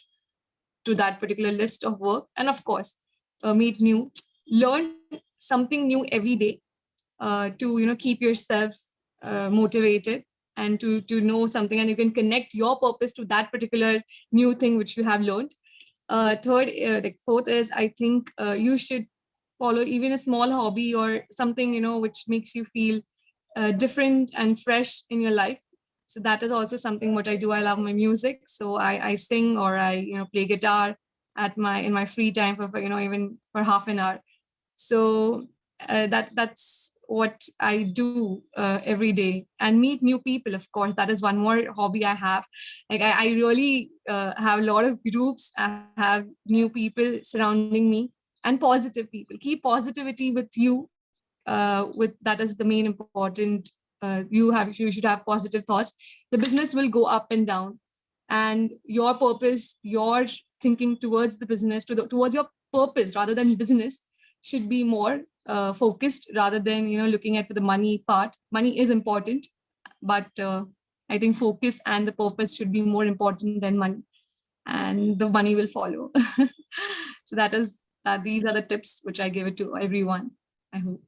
that particular list of work. And of course, meet new, learn something new every day, to keep yourself motivated, and to know something, and you can connect your purpose to that particular new thing which you have learned. Third, fourth is, I think you should follow even a small hobby or something which makes you feel different and fresh in your life. So that is also something what I do. I love my music, so I sing, or I play guitar in my free time for even for half an hour. So that's what I do every day. And meet new people, of course. That is one more hobby I have. Like I really have a lot of groups. I have new people surrounding me, and positive people. Keep positivity with you. With that is the main important. You should have positive thoughts. The business will go up and down, and your purpose, your thinking towards the business, towards your purpose rather than business, should be more focused, rather than looking at the money part. Money is important, but I think focus and the purpose should be more important than money, and the money will follow. So these are the tips which I give it to everyone, I hope.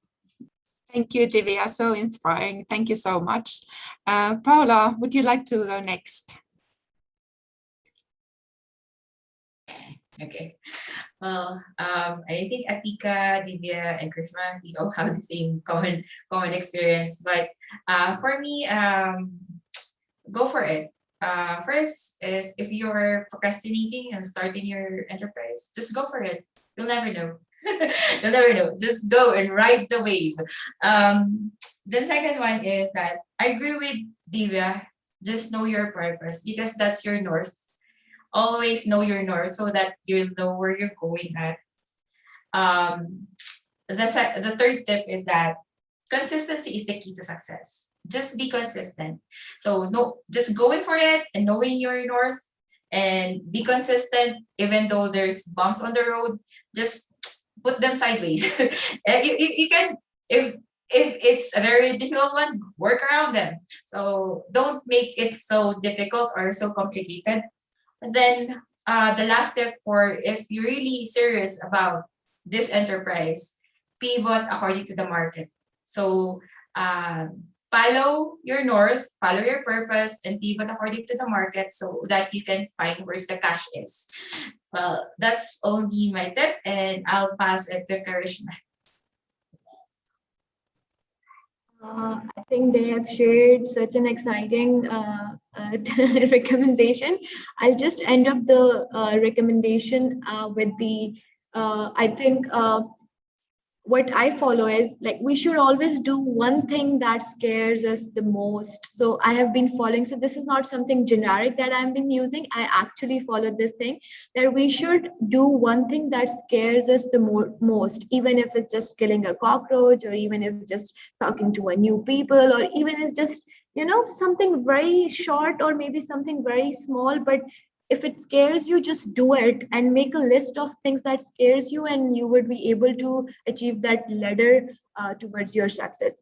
Thank you, Divya. So inspiring. Thank you so much. Paula, would you like to go next? Okay. Well, I think Atika, Divya, and Krishna, we all have the same common experience. But for me, go for it. First is, if you're procrastinating and starting your enterprise, just go for it. You'll never know. You'll never know. Just go and ride the wave. The second one is that I agree with Divya. Just know your purpose, because that's your north. Always know your north, so that you know where you're going at. The third tip is that consistency is the key to success. Just be consistent. So just going for it and knowing your north, and be consistent even though there's bumps on the road. Just put them sideways. You can, if it's a very difficult one, work around them. So don't make it so difficult or so complicated. And then the last step, for if you're really serious about this enterprise, pivot according to the market. So follow your north, follow your purpose, and pivot according to the market, so that you can find where the cash is. Well, that's only my tip, and I'll pass it to Karishma. I think they have shared such an exciting recommendation. I'll just end up the recommendation with the, I think what I follow is, like, we should always do one thing that scares us the most. So I have been following, so this is not something generic that I've been using. I actually follow this thing, that we should do one thing that scares us the most, even if it's just killing a cockroach, or even if just talking to a new people, or even if just, something very short, or maybe something very small. But if it scares you, just do it, and make a list of things that scares you, and you would be able to achieve that ladder towards your success.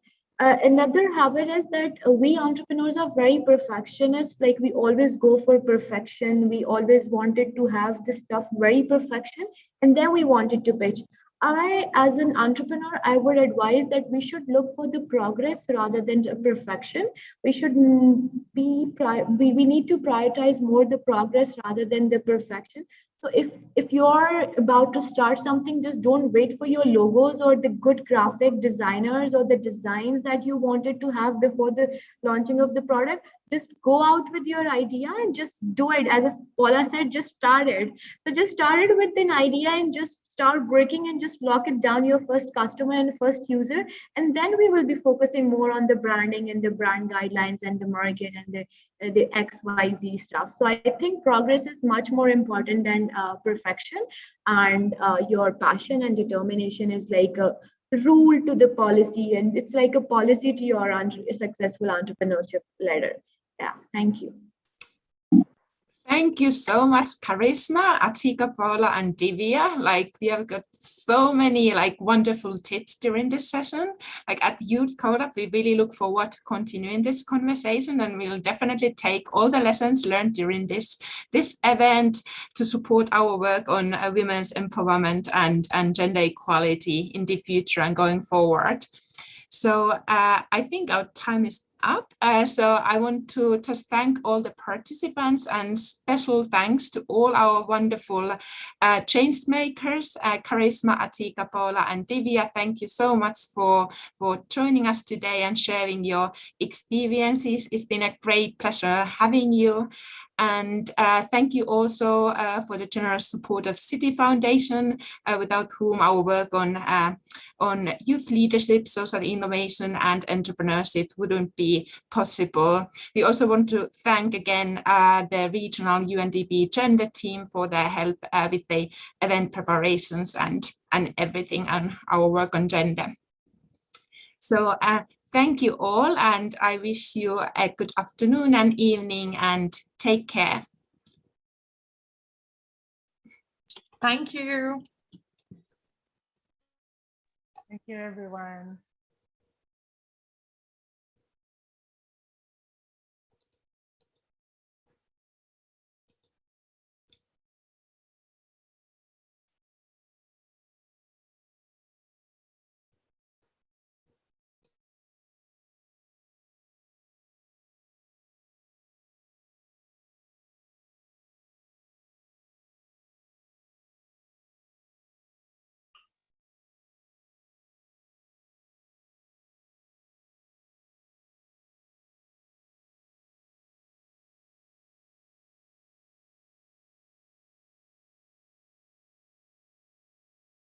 Another habit is that we entrepreneurs are very perfectionist. Like we always go for perfection. We always wanted to have this stuff very perfection, and then we wanted to pitch. As an entrepreneur, I would advise that we should look for the progress rather than the perfection. We should we need to prioritize more the progress rather than the perfection. So if you're about to start something, just don't wait for your logos or the good graphic designers or the designs that you wanted to have before the launching of the product. Just go out with your idea and just do it. As if Paula said, just start it. So just start it with an idea and just start working and just lock it down your first customer and first user. And then we will be focusing more on the branding and the brand guidelines and the market and the XYZ stuff. So I think progress is much more important than perfection. And your passion and determination is like a rule to the policy, and it's like a policy to your successful entrepreneurship ladder. Yeah, thank you. Thank you so much, Charisma, Atika, Paula, and Divya. Like we have got so many like wonderful tips during this session. Like at Youth Codeup, we really look forward to continuing this conversation, and we'll definitely take all the lessons learned during this event to support our work on women's empowerment and gender equality in the future and going forward. So I think our time is up. So I want to just thank all the participants, and special thanks to all our wonderful change makers, Charisma, Atika, Paula, and Divya. Thank you so much for joining us today and sharing your experiences. It's been a great pleasure having you. And thank you also for the generous support of City Foundation, without whom our work on youth leadership, social innovation, and entrepreneurship wouldn't be possible. We also want to thank again the regional UNDP gender team for their help with the event preparations and everything on our work on gender. So thank you all, and I wish you a good afternoon and evening, and take care. Thank you. Thank you, everyone.